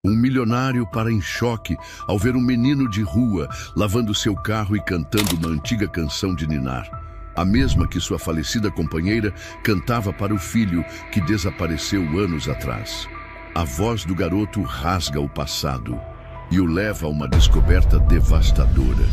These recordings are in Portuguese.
Um milionário para em choque ao ver um menino de rua lavando seu carro e cantando uma antiga canção de ninar. A mesma que sua falecida companheira cantava para o filho que desapareceu anos atrás. A voz do garoto rasga o passado e o leva a uma descoberta devastadora.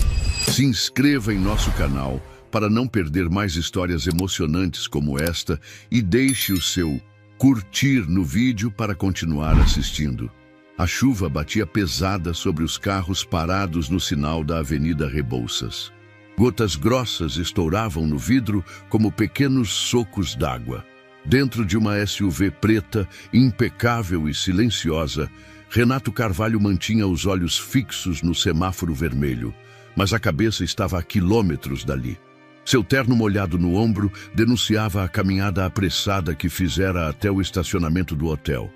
Se inscreva em nosso canal para não perder mais histórias emocionantes como esta e deixe o seu curtir no vídeo para continuar assistindo. A chuva batia pesada sobre os carros parados no sinal da Avenida Rebouças. Gotas grossas estouravam no vidro como pequenos socos d'água. Dentro de uma SUV preta, impecável e silenciosa, Renato Carvalho mantinha os olhos fixos no semáforo vermelho, mas a cabeça estava a quilômetros dali. Seu terno molhado no ombro denunciava a caminhada apressada que fizera até o estacionamento do hotel.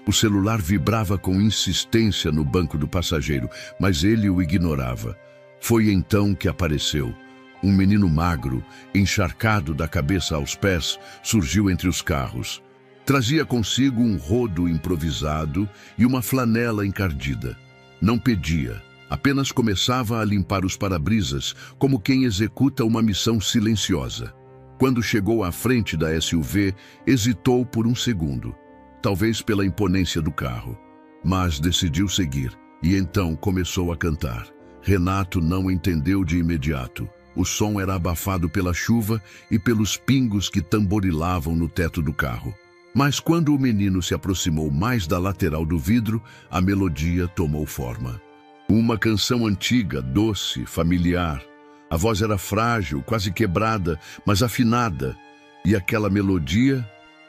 O celular vibrava com insistência no banco do passageiro, mas ele o ignorava. Foi então que apareceu. Um menino magro, encharcado da cabeça aos pés, surgiu entre os carros. Trazia consigo um rodo improvisado e uma flanela encardida. Não pedia, apenas começava a limpar os para-brisas, como quem executa uma missão silenciosa. Quando chegou à frente da SUV, hesitou por um segundo, talvez pela imponência do carro, mas decidiu seguir, e então começou a cantar. Renato não entendeu de imediato. O som era abafado pela chuva e pelos pingos que tamborilavam no teto do carro. Mas quando o menino se aproximou mais da lateral do vidro, a melodia tomou forma. Uma canção antiga, doce, familiar. A voz era frágil, quase quebrada, mas afinada. E aquela melodia?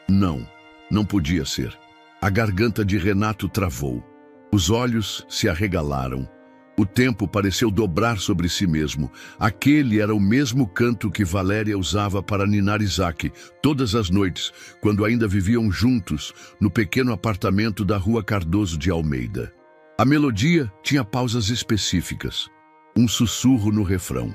Não podia ser. A garganta de Renato travou. Os olhos se arregalaram. O tempo pareceu dobrar sobre si mesmo. Aquele era o mesmo canto que Valéria usava para ninar Isaac todas as noites, quando ainda viviam juntos, no pequeno apartamento da Rua Cardoso de Almeida. A melodia tinha pausas específicas, um sussurro no refrão.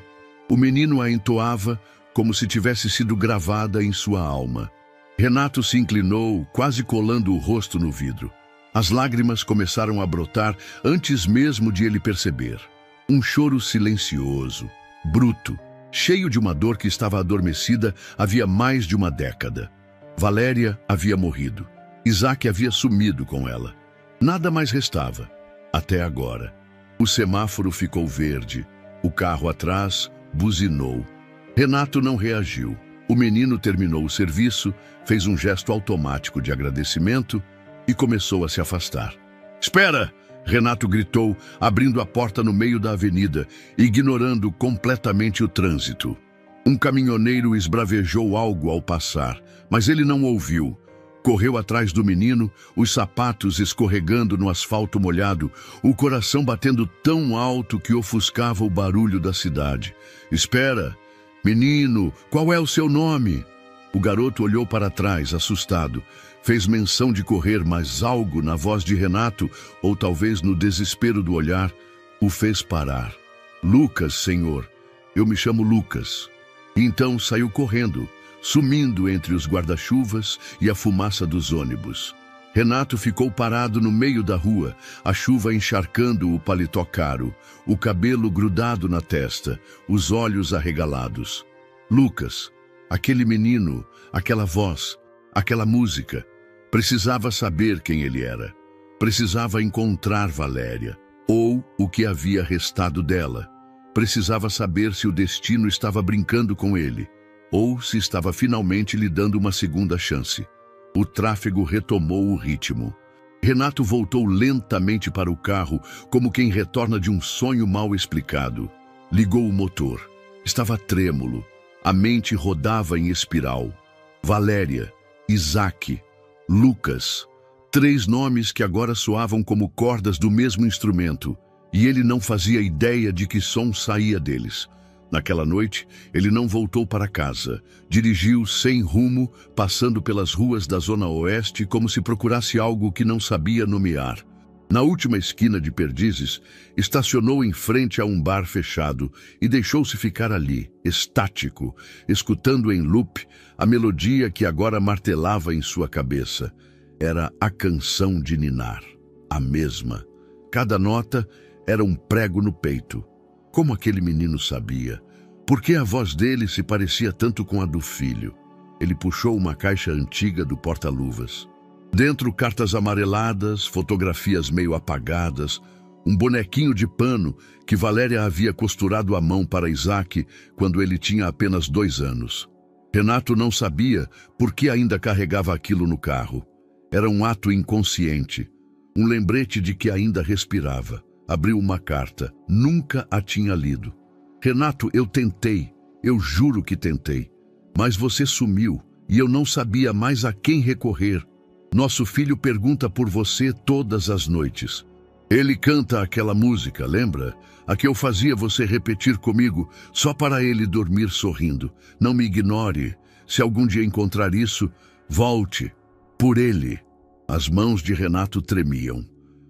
O menino a entoava como se tivesse sido gravada em sua alma. Renato se inclinou, quase colando o rosto no vidro. As lágrimas começaram a brotar antes mesmo de ele perceber. Um choro silencioso, bruto, cheio de uma dor que estava adormecida havia mais de uma década. Valéria havia morrido. Isaac havia sumido com ela. Nada mais restava, até agora. O semáforo ficou verde. O carro atrás buzinou. Renato não reagiu. O menino terminou o serviço, fez um gesto automático de agradecimento e começou a se afastar. "Espera!" Renato gritou, abrindo a porta no meio da avenida, ignorando completamente o trânsito. Um caminhoneiro esbravejou algo ao passar, mas ele não ouviu. Correu atrás do menino, os sapatos escorregando no asfalto molhado, o coração batendo tão alto que ofuscava o barulho da cidade. "Espera! Menino, qual é o seu nome?" O garoto olhou para trás, assustado. Fez menção de correr, mas algo na voz de Renato, ou talvez no desespero do olhar, o fez parar. "Lucas, senhor. Eu me chamo Lucas." Então saiu correndo, sumindo entre os guarda-chuvas e a fumaça dos ônibus. Renato ficou parado no meio da rua, a chuva encharcando o paletó caro, o cabelo grudado na testa, os olhos arregalados. Lucas, aquele menino, aquela voz, aquela música. Precisava saber quem ele era. Precisava encontrar Valéria, ou o que havia restado dela. Precisava saber se o destino estava brincando com ele, ou se estava finalmente lhe dando uma segunda chance. O tráfego retomou o ritmo. Renato voltou lentamente para o carro, como quem retorna de um sonho mal explicado. Ligou o motor. Estava trêmulo. A mente rodava em espiral. Valéria, Isaac, Lucas. 3 nomes que agora soavam como cordas do mesmo instrumento, e ele não fazia ideia de que som saía deles. Naquela noite, ele não voltou para casa. Dirigiu sem rumo, passando pelas ruas da Zona Oeste como se procurasse algo que não sabia nomear. Na última esquina de Perdizes, estacionou em frente a um bar fechado e deixou-se ficar ali, estático, escutando em loop a melodia que agora martelava em sua cabeça. Era a canção de ninar. a mesma. Cada nota era um prego no peito. Como aquele menino sabia? Por que a voz dele se parecia tanto com a do filho? Ele puxou uma caixa antiga do porta-luvas. Dentro, cartas amareladas, fotografias meio apagadas, um bonequinho de pano que Valéria havia costurado à mão para Isaac quando ele tinha apenas 2 anos. Renato não sabia por que ainda carregava aquilo no carro. Era um ato inconsciente, um lembrete de que ainda respirava. Abriu uma carta. Nunca a tinha lido. Renato, eu tentei, eu juro que tentei. Mas você sumiu e eu não sabia mais a quem recorrer. Nosso filho pergunta por você todas as noites. Ele canta aquela música, lembra? A que eu fazia você repetir comigo, só para ele dormir sorrindo. Não me ignore. Se algum dia encontrar isso, volte. Por ele. As mãos de Renato tremiam.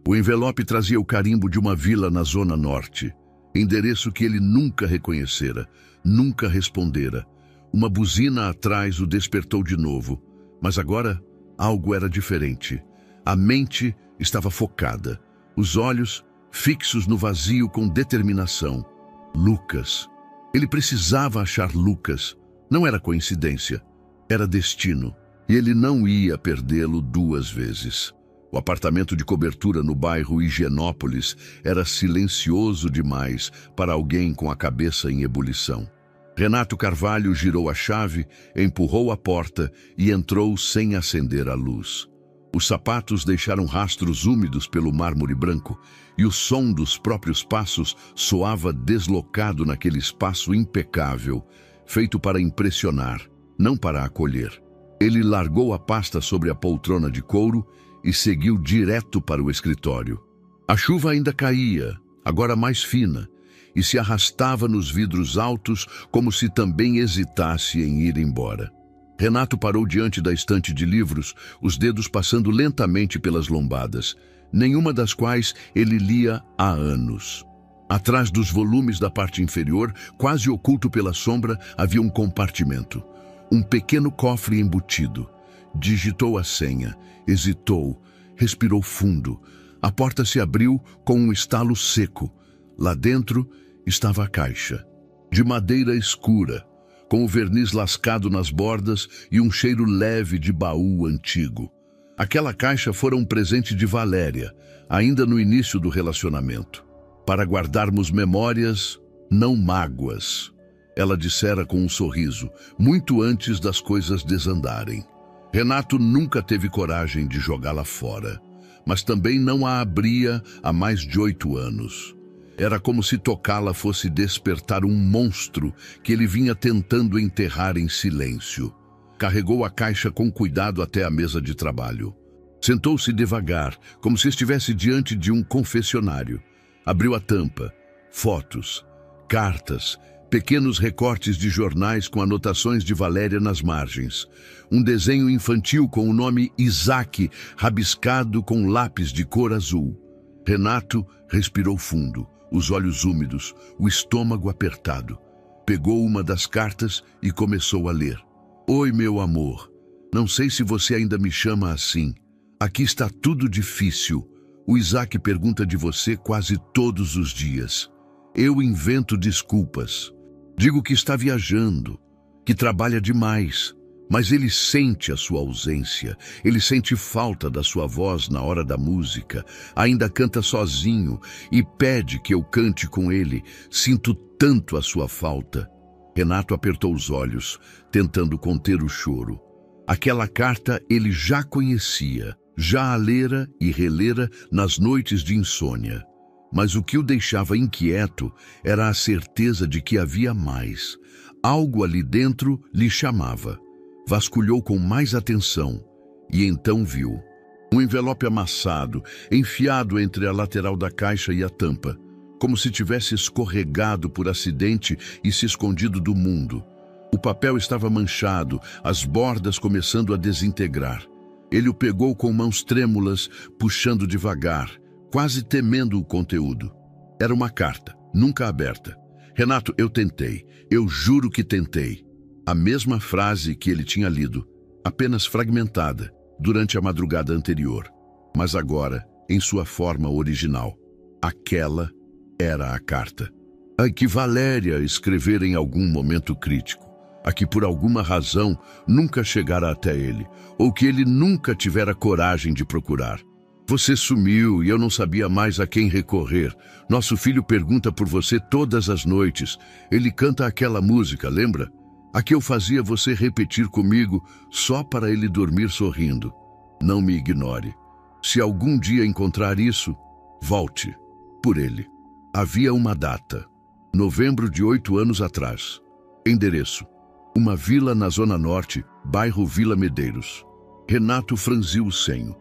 O envelope trazia o carimbo de uma vila na Zona Norte. Endereço que ele nunca reconhecera, nunca respondera. Uma buzina atrás o despertou de novo. Mas agora, algo era diferente. A mente estava focada. Os olhos fixos no vazio com determinação. Lucas. Ele precisava achar Lucas. Não era coincidência. Era destino. E ele não ia perdê-lo 2 vezes. O apartamento de cobertura no bairro Higienópolis era silencioso demais para alguém com a cabeça em ebulição. Renato Carvalho girou a chave, empurrou a porta e entrou sem acender a luz. Os sapatos deixaram rastros úmidos pelo mármore branco e o som dos próprios passos soava deslocado naquele espaço impecável, feito para impressionar, não para acolher. Ele largou a pasta sobre a poltrona de couro e seguiu direto para o escritório. A chuva ainda caía, agora mais fina, e se arrastava nos vidros altos como se também hesitasse em ir embora. Renato parou diante da estante de livros, os dedos passando lentamente pelas lombadas, nenhuma das quais ele lia há anos. Atrás dos volumes da parte inferior, quase oculto pela sombra, havia um compartimento. Um pequeno cofre embutido. Digitou a senha, hesitou, respirou fundo. A porta se abriu com um estalo seco. Lá dentro estava a caixa, de madeira escura, com o verniz lascado nas bordas e um cheiro leve de baú antigo. Aquela caixa fora um presente de Valéria, ainda no início do relacionamento. Para guardarmos memórias, não mágoas. Ela dissera com um sorriso, muito antes das coisas desandarem. Renato nunca teve coragem de jogá-la fora, mas também não a abria há mais de 8 anos. Era como se tocá-la fosse despertar um monstro que ele vinha tentando enterrar em silêncio. Carregou a caixa com cuidado até a mesa de trabalho. Sentou-se devagar, como se estivesse diante de um confessionário. Abriu a tampa. Fotos, cartas, pequenos recortes de jornais com anotações de Valéria nas margens. Um desenho infantil com o nome Isaac, rabiscado com lápis de cor azul. Renato respirou fundo, os olhos úmidos, o estômago apertado. Pegou uma das cartas e começou a ler. Oi, meu amor. Não sei se você ainda me chama assim. Aqui está tudo difícil. O Isaac pergunta de você quase todos os dias. Eu invento desculpas. Digo que está viajando, que trabalha demais, mas ele sente a sua ausência, ele sente falta da sua voz na hora da música, ainda canta sozinho e pede que eu cante com ele. Sinto tanto a sua falta. Renato apertou os olhos, tentando conter o choro. Aquela carta ele já conhecia, já a lera e relera nas noites de insônia. Mas o que o deixava inquieto era a certeza de que havia mais. Algo ali dentro lhe chamava. Vasculhou com mais atenção e então viu um envelope amassado, enfiado entre a lateral da caixa e a tampa, como se tivesse escorregado por acidente e se escondido do mundo. O papel estava manchado, as bordas começando a desintegrar. Ele o pegou com mãos trêmulas, puxando devagar, quase temendo o conteúdo. Era uma carta, nunca aberta. Renato, eu tentei. Eu juro que tentei. A mesma frase que ele tinha lido, apenas fragmentada, durante a madrugada anterior. Mas agora em sua forma original. Aquela era a carta. A que Valéria escrevera em algum momento crítico. A que por alguma razão nunca chegara até ele, ou que ele nunca tivera coragem de procurar. Você sumiu e eu não sabia mais a quem recorrer. Nosso filho pergunta por você todas as noites. Ele canta aquela música, lembra? A que eu fazia você repetir comigo só para ele dormir sorrindo. Não me ignore. Se algum dia encontrar isso, volte por ele. Havia uma data. Novembro de 8 anos atrás. Endereço: uma vila na Zona Norte, bairro Vila Medeiros. Renato franziu o senho.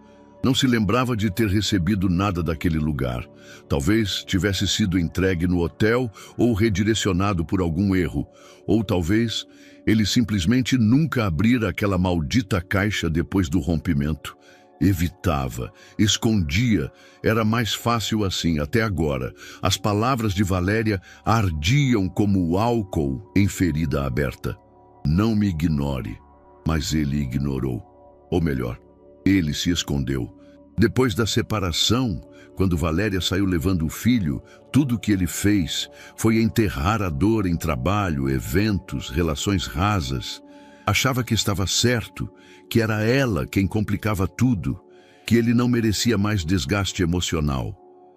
Não se lembrava de ter recebido nada daquele lugar. Talvez tivesse sido entregue no hotel ou redirecionado por algum erro. Ou talvez ele simplesmente nunca abrira aquela maldita caixa depois do rompimento. Evitava, escondia, era mais fácil assim até agora. As palavras de Valéria ardiam como o álcool em ferida aberta. Não me ignore, mas ele ignorou. Ou melhor, ele se escondeu. Depois da separação, quando Valéria saiu levando o filho, tudo o que ele fez foi enterrar a dor em trabalho, eventos, relações rasas. Achava que estava certo, que era ela quem complicava tudo, que ele não merecia mais desgaste emocional.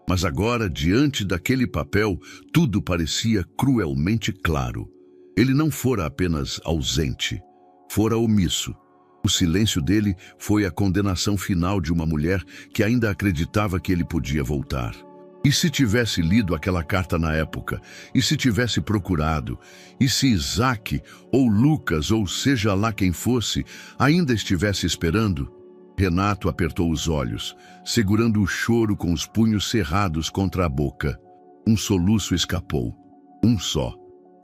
Mas agora, diante daquele papel, tudo parecia cruelmente claro. Ele não fora apenas ausente, fora omisso. O silêncio dele foi a condenação final de uma mulher que ainda acreditava que ele podia voltar. E se tivesse lido aquela carta na época? E se tivesse procurado? E se Isaac, ou Lucas, ou seja lá quem fosse, ainda estivesse esperando? Renato apertou os olhos, segurando o choro com os punhos cerrados contra a boca. Um soluço escapou. Um só.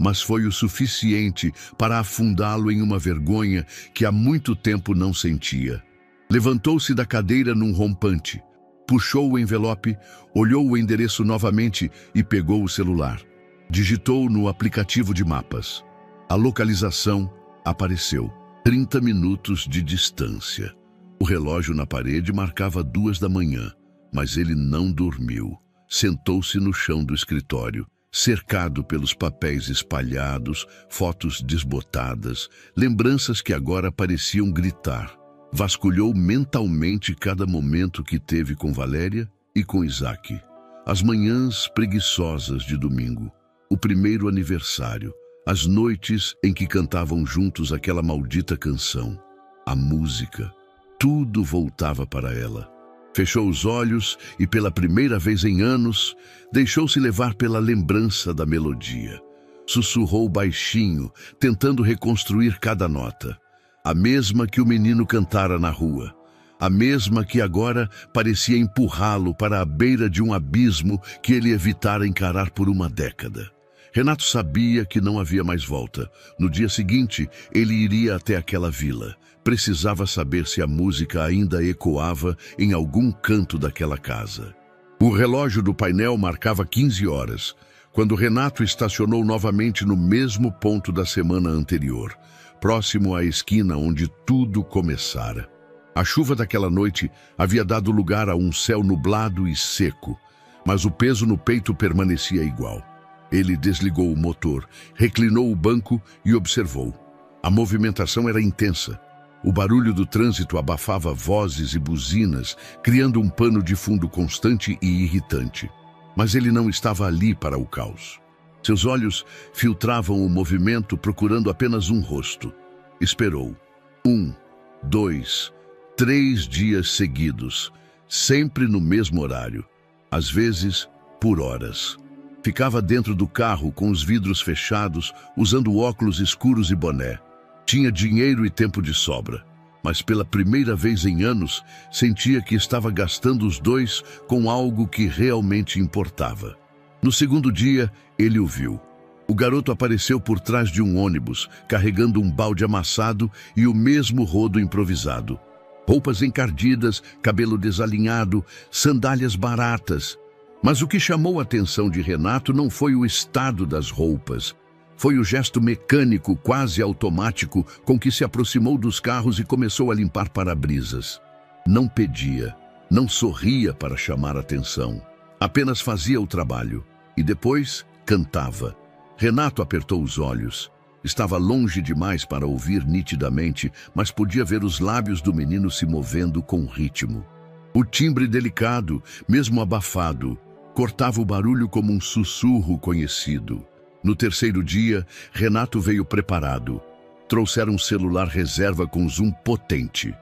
Mas foi o suficiente para afundá-lo em uma vergonha que há muito tempo não sentia. Levantou-se da cadeira num rompante, puxou o envelope, olhou o endereço novamente e pegou o celular. Digitou no aplicativo de mapas. A localização apareceu. 30 minutos de distância. O relógio na parede marcava 2 da manhã, mas ele não dormiu. Sentou-se no chão do escritório, cercado pelos papéis espalhados, fotos desbotadas, lembranças que agora pareciam gritar. Vasculhou mentalmente cada momento que teve com Valéria e com Isaac. As manhãs preguiçosas de domingo, o primeiro aniversário, as noites em que cantavam juntos aquela maldita canção, a música. Tudo voltava para ela. Fechou os olhos e, pela primeira vez em anos, deixou-se levar pela lembrança da melodia. Sussurrou baixinho, tentando reconstruir cada nota. A mesma que o menino cantara na rua. A mesma que agora parecia empurrá-lo para a beira de um abismo que ele evitara encarar por uma década. Renato sabia que não havia mais volta. No dia seguinte, ele iria até aquela vila. Precisava saber se a música ainda ecoava em algum canto daquela casa. O relógio do painel marcava 15 horas, quando Renato estacionou novamente no mesmo ponto da semana anterior, próximo à esquina onde tudo começara. A chuva daquela noite havia dado lugar a um céu nublado e seco, mas o peso no peito permanecia igual. Ele desligou o motor, reclinou o banco e observou. A movimentação era intensa. O barulho do trânsito abafava vozes e buzinas, criando um pano de fundo constante e irritante. Mas ele não estava ali para o caos. Seus olhos filtravam o movimento procurando apenas um rosto. Esperou. 1, 2, 3 dias seguidos, sempre no mesmo horário, às vezes por horas. Ficava dentro do carro com os vidros fechados, usando óculos escuros e boné. Tinha dinheiro e tempo de sobra, mas pela primeira vez em anos, sentia que estava gastando os dois com algo que realmente importava. No segundo dia, ele o viu. O garoto apareceu por trás de um ônibus, carregando um balde amassado e o mesmo rodo improvisado. Roupas encardidas, cabelo desalinhado, sandálias baratas. Mas o que chamou a atenção de Renato não foi o estado das roupas. Foi o gesto mecânico, quase automático, com que se aproximou dos carros e começou a limpar para-brisas. Não pedia, Não sorria para chamar atenção. Apenas fazia o trabalho. E depois cantava. Renato apertou os olhos. Estava longe demais para ouvir nitidamente, mas podia ver os lábios do menino se movendo com ritmo. O timbre delicado, mesmo abafado, cortava o barulho como um sussurro conhecido. No terceiro dia, Renato veio preparado. Trouxeram um celular reserva com zoom potente.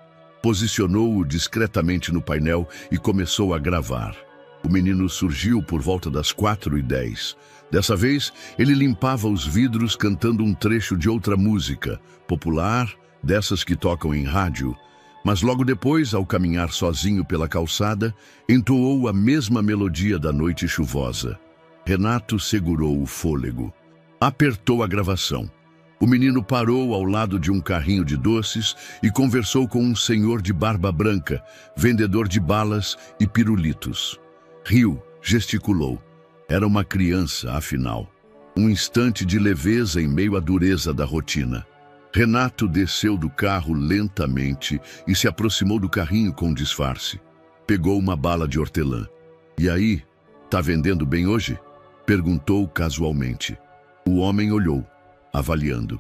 Posicionou-o discretamente no painel e começou a gravar. O menino surgiu por volta das 4h10. Dessa vez, ele limpava os vidros cantando um trecho de outra música, popular, dessas que tocam em rádio. Mas logo depois, ao caminhar sozinho pela calçada, entoou a mesma melodia da noite chuvosa. Renato segurou o fôlego. Apertou a gravação. O menino parou ao lado de um carrinho de doces e conversou com um senhor de barba branca, vendedor de balas e pirulitos. Riu, gesticulou. Era uma criança, afinal. Um instante de leveza em meio à dureza da rotina. Renato desceu do carro lentamente e se aproximou do carrinho com disfarce. Pegou uma bala de hortelã. "E aí, tá vendendo bem hoje?" Perguntou casualmente. O homem olhou, avaliando.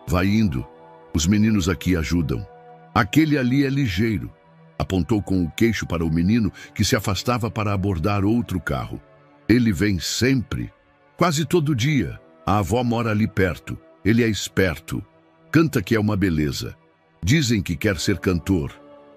"Vai indo. Os meninos aqui ajudam. Aquele ali é ligeiro." Apontou com o queixo para o menino que se afastava para abordar outro carro. "Ele vem sempre. Quase todo dia. A avó mora ali perto. Ele é esperto. Canta que é uma beleza. Dizem que quer ser cantor."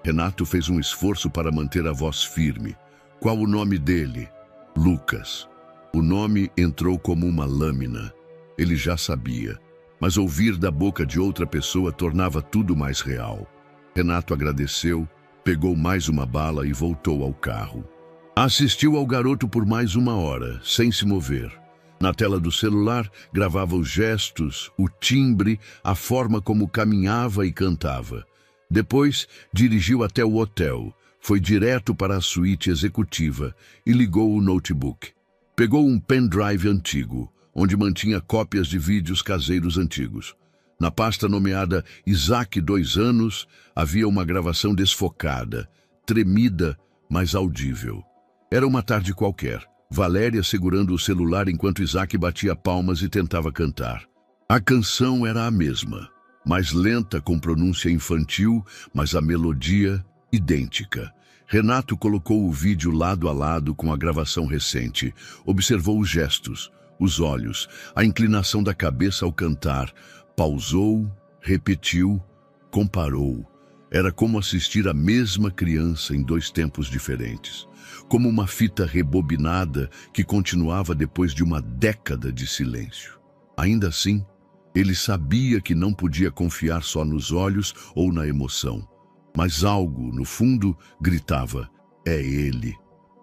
Renato fez um esforço para manter a voz firme. "Qual o nome dele?" "Lucas." O nome entrou como uma lâmina. Ele já sabia, mas ouvir da boca de outra pessoa tornava tudo mais real. Renato agradeceu, pegou mais uma bala e voltou ao carro. Assistiu ao garoto por mais 1 hora, sem se mover. Na tela do celular, gravava os gestos, o timbre, a forma como caminhava e cantava. Depois, dirigiu até o hotel, foi direto para a suíte executiva e ligou o notebook. Pegou um pendrive antigo, onde mantinha cópias de vídeos caseiros antigos. Na pasta nomeada Isaac 2 anos, havia uma gravação desfocada, tremida, mas audível. Era uma tarde qualquer. Valéria segurando o celular enquanto Isaac batia palmas e tentava cantar. A canção era a mesma, mais lenta com pronúncia infantil, mas a melodia idêntica. Renato colocou o vídeo lado a lado com a gravação recente. Observou os gestos, os olhos, a inclinação da cabeça ao cantar. Pausou, repetiu, comparou. Era como assistir a mesma criança em 2 tempos diferentes. Como uma fita rebobinada que continuava depois de uma década de silêncio. Ainda assim, ele sabia que não podia confiar só nos olhos ou na emoção. Mas algo, no fundo, gritava: "É ele.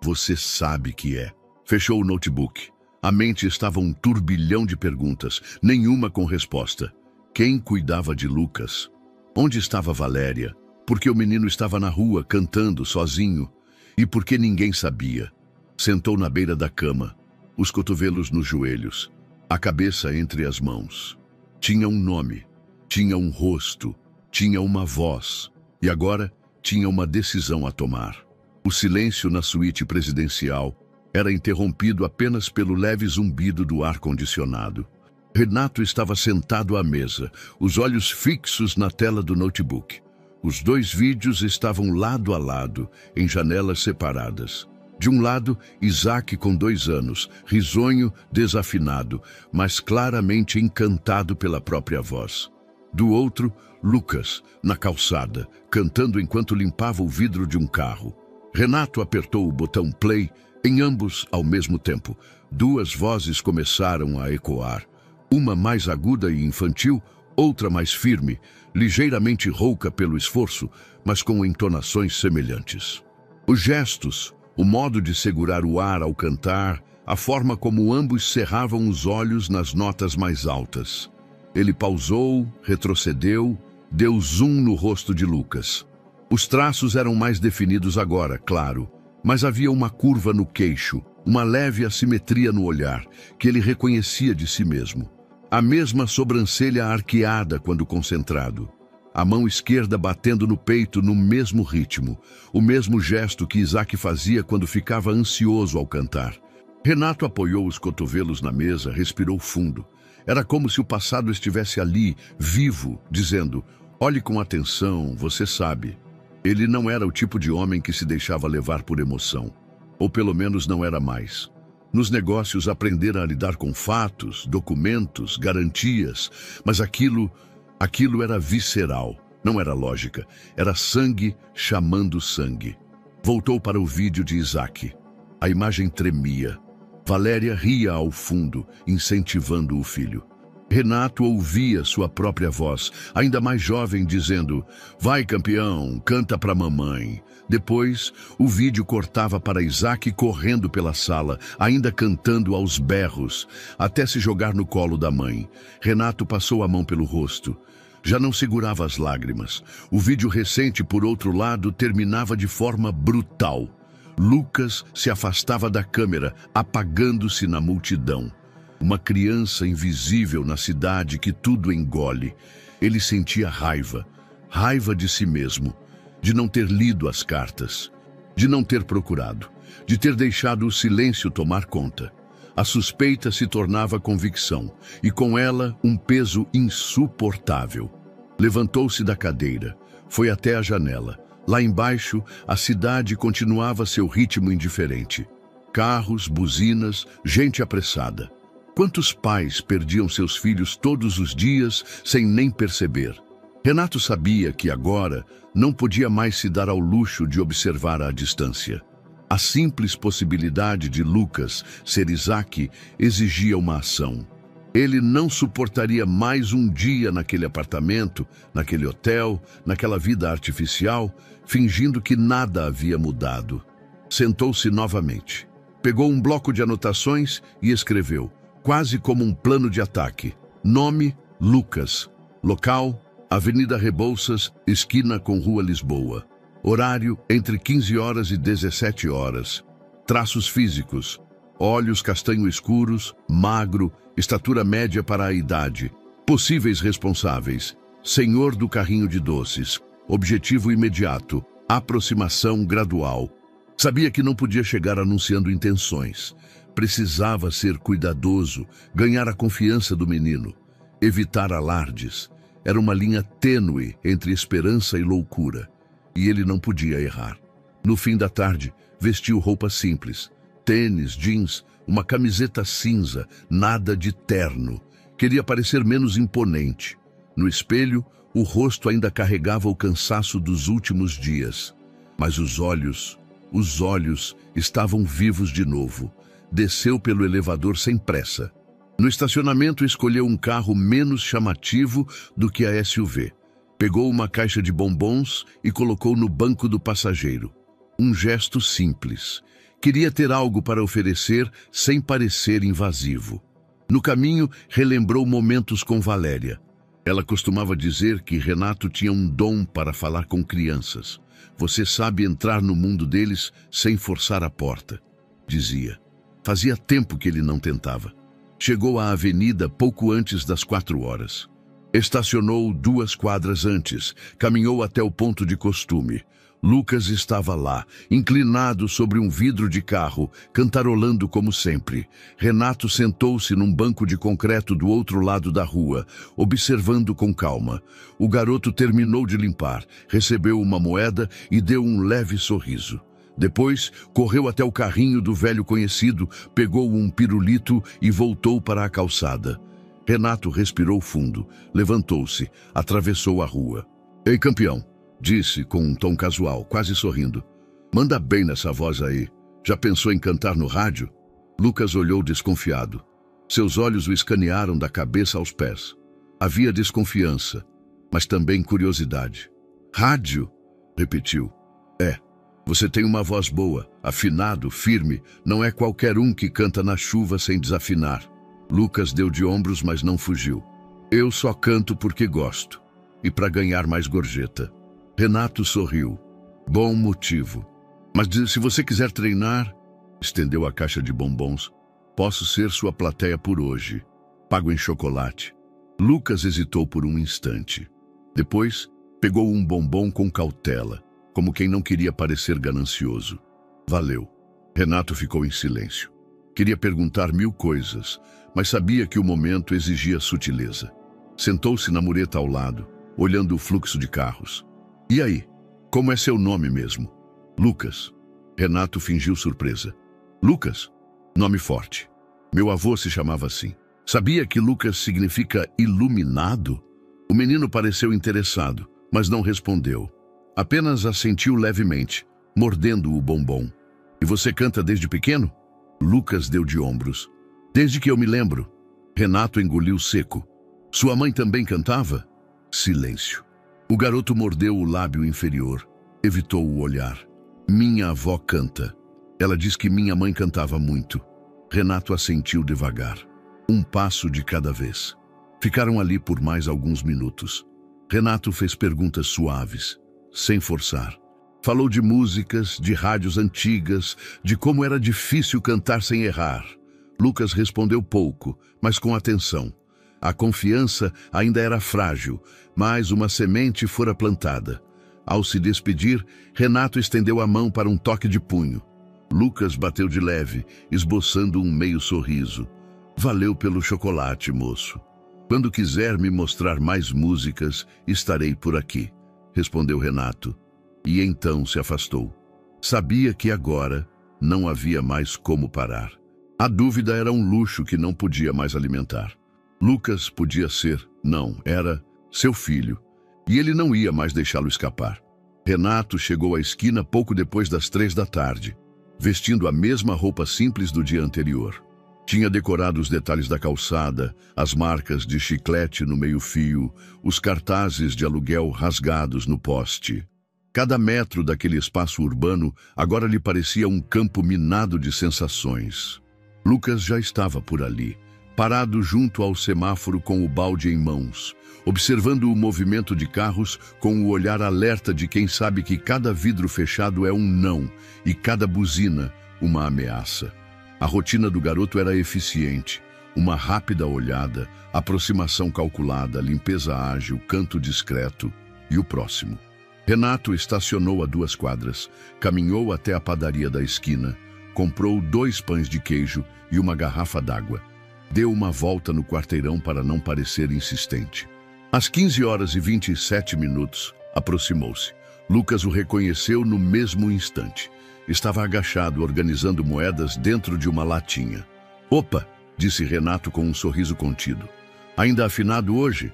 Você sabe que é." Fechou o notebook. A mente estava um turbilhão de perguntas, nenhuma com resposta. Quem cuidava de Lucas? Onde estava Valéria? Por que o menino estava na rua, cantando, sozinho? E por que ninguém sabia? Sentou na beira da cama, os cotovelos nos joelhos, a cabeça entre as mãos. Tinha um nome, tinha um rosto, tinha uma voz. E agora tinha uma decisão a tomar. O silêncio na suíte presidencial era interrompido apenas pelo leve zumbido do ar-condicionado. Renato estava sentado à mesa, os olhos fixos na tela do notebook. Os 2 vídeos estavam lado a lado, em janelas separadas. De um lado, Isaac com 2 anos, risonho, desafinado, mas claramente encantado pela própria voz. Do outro, Lucas, na calçada, cantando enquanto limpava o vidro de um carro. Renato apertou o botão play, em ambos ao mesmo tempo. 2 vozes começaram a ecoar. Uma mais aguda e infantil, outra mais firme, ligeiramente rouca pelo esforço, mas com entonações semelhantes. Os gestos, o modo de segurar o ar ao cantar, a forma como ambos cerravam os olhos nas notas mais altas. Ele pausou, retrocedeu, deu zoom no rosto de Lucas. Os traços eram mais definidos agora, claro, mas havia uma curva no queixo, uma leve assimetria no olhar, que ele reconhecia de si mesmo. A mesma sobrancelha arqueada quando concentrado. a mão esquerda batendo no peito no mesmo ritmo, o mesmo gesto que Isaac fazia quando ficava ansioso ao cantar. Renato apoiou os cotovelos na mesa, respirou fundo. Era como se o passado estivesse ali, vivo, dizendo: olhe com atenção, você sabe. Ele não era o tipo de homem que se deixava levar por emoção. Ou pelo menos não era mais. Nos negócios aprendera a lidar com fatos, documentos, garantias, mas aquilo era visceral, não era lógica, era sangue chamando sangue. Voltou para o vídeo de Isaac. A imagem tremia. Valéria ria ao fundo, incentivando o filho. Renato ouvia sua própria voz, ainda mais jovem, dizendo: vai, campeão, canta pra mamãe. Depois, o vídeo cortava para Isaac correndo pela sala, ainda cantando aos berros, até se jogar no colo da mãe. Renato passou a mão pelo rosto. Já não segurava as lágrimas. O vídeo recente, por outro lado, terminava de forma brutal. Lucas se afastava da câmera, apagando-se na multidão. Uma criança invisível na cidade que tudo engole. Ele sentia raiva. Raiva de si mesmo. De não ter lido as cartas. De não ter procurado. De ter deixado o silêncio tomar conta. A suspeita se tornava convicção. E com ela, um peso insuportável. Levantou-se da cadeira. Foi até a janela. Lá embaixo, a cidade continuava seu ritmo indiferente. Carros, buzinas, gente apressada. Quantos pais perdiam seus filhos todos os dias sem nem perceber? Renato sabia que agora não podia mais se dar ao luxo de observar à distância. A simples possibilidade de Lucas ser Isaac exigia uma ação. Ele não suportaria mais um dia naquele apartamento, naquele hotel, naquela vida artificial, fingindo que nada havia mudado. Sentou-se novamente. Pegou um bloco de anotações e escreveu, quase como um plano de ataque. Nome: Lucas. Local: Avenida Rebouças, esquina com Rua Lisboa. Horário: entre 15 horas e 17 horas. Traços físicos: olhos castanho escuros, magro, estatura média para a idade. Possíveis responsáveis: senhor do carrinho de doces. Objetivo imediato: aproximação gradual. Sabia que não podia chegar anunciando intenções. Precisava ser cuidadoso, ganhar a confiança do menino, evitar alardes. Era uma linha tênue entre esperança e loucura, e ele não podia errar. No fim da tarde, vestiu roupa simples, tênis, jeans, uma camiseta cinza, nada de terno. Queria parecer menos imponente. No espelho, o rosto ainda carregava o cansaço dos últimos dias, mas os olhos estavam vivos de novo. Desceu pelo elevador sem pressa. No estacionamento, escolheu um carro menos chamativo do que a SUV. Pegou uma caixa de bombons e colocou no banco do passageiro. Um gesto simples. Queria ter algo para oferecer sem parecer invasivo. No caminho, relembrou momentos com Valéria. Ela costumava dizer que Renato tinha um dom para falar com crianças. Você sabe entrar no mundo deles sem forçar a porta, dizia. Fazia tempo que ele não tentava. Chegou à avenida pouco antes das 4 horas. Estacionou 2 quadras antes, caminhou até o ponto de costume. Lucas estava lá, inclinado sobre um vidro de carro, cantarolando como sempre. Renato sentou-se num banco de concreto do outro lado da rua, observando com calma. O garoto terminou de limpar, recebeu uma moeda e deu um leve sorriso. Depois, correu até o carrinho do velho conhecido, pegou um pirulito e voltou para a calçada. Renato respirou fundo, levantou-se, atravessou a rua. Ei, campeão! Disse com um tom casual, quase sorrindo. Manda bem nessa voz aí. Já pensou em cantar no rádio? Lucas olhou desconfiado. Seus olhos o escanearam da cabeça aos pés. Havia desconfiança, mas também curiosidade. Rádio? Repetiu. É. Você tem uma voz boa, afinado, firme. Não é qualquer um que canta na chuva sem desafinar. Lucas deu de ombros, mas não fugiu. Eu só canto porque gosto. E para ganhar mais gorjeta. Renato sorriu. Bom motivo. Mas se você quiser treinar, estendeu a caixa de bombons, posso ser sua plateia por hoje. Pago em chocolate. Lucas hesitou por um instante. Depois, Pegou um bombom com cautela, como quem não queria parecer ganancioso. Valeu. Renato ficou em silêncio. Queria perguntar 1000 coisas, mas sabia que o momento exigia sutileza. Sentou-se na mureta ao lado, olhando o fluxo de carros. E aí? Como é seu nome mesmo? Lucas. Renato fingiu surpresa. Lucas? Nome forte. Meu avô se chamava assim. Sabia que Lucas significa iluminado? O menino pareceu interessado, mas não respondeu. Apenas assentiu levemente, mordendo o bombom. E você canta desde pequeno? Lucas deu de ombros. Desde que eu me lembro. Renato engoliu seco. Sua mãe também cantava? Silêncio. O garoto mordeu o lábio inferior. Evitou o olhar. Minha avó canta. Ela diz que minha mãe cantava muito. Renato assentiu devagar. Um passo de cada vez. Ficaram ali por mais alguns minutos. Renato fez perguntas suaves, sem forçar. Falou de músicas, de rádios antigas, de como era difícil cantar sem errar. Lucas respondeu pouco, mas com atenção. A confiança ainda era frágil, mas uma semente fora plantada. Ao se despedir, Renato estendeu a mão para um toque de punho. Lucas bateu de leve, esboçando um meio sorriso. Valeu pelo chocolate, moço. Quando quiser me mostrar mais músicas, estarei por aqui, respondeu Renato. E então se afastou. Sabia que agora não havia mais como parar. A dúvida era um luxo que não podia mais alimentar. Lucas podia ser, não, era seu filho. E ele não ia mais deixá-lo escapar. Renato chegou à esquina pouco depois das 3 da tarde, vestindo a mesma roupa simples do dia anterior. Tinha decorado os detalhes da calçada, as marcas de chiclete no meio-fio, os cartazes de aluguel rasgados no poste. Cada metro daquele espaço urbano agora lhe parecia um campo minado de sensações. Lucas já estava por ali, parado junto ao semáforo com o balde em mãos, observando o movimento de carros com o olhar alerta de quem sabe que cada vidro fechado é um não e cada buzina uma ameaça. A rotina do garoto era eficiente. Uma rápida olhada, aproximação calculada, limpeza ágil, canto discreto e o próximo. Renato estacionou a 2 quadras, caminhou até a padaria da esquina, comprou 2 pães de queijo e uma garrafa d'água. Deu uma volta no quarteirão para não parecer insistente. Às 15h27, aproximou-se. Lucas o reconheceu no mesmo instante. Estava agachado, organizando moedas dentro de uma latinha. Opa, disse Renato com um sorriso contido. Ainda afinado hoje?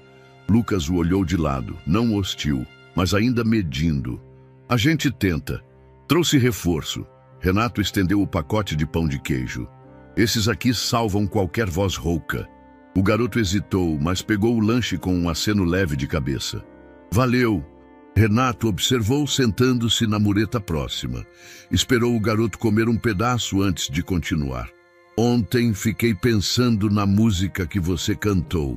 Lucas o olhou de lado, não hostil, mas ainda medindo. A gente tenta. Trouxe reforço. Renato estendeu o pacote de pão de queijo. Esses aqui salvam qualquer voz rouca. O garoto hesitou, mas pegou o lanche com um aceno leve de cabeça. Valeu. Renato observou sentando-se na mureta próxima. Esperou o garoto comer um pedaço antes de continuar. Ontem fiquei pensando na música que você cantou.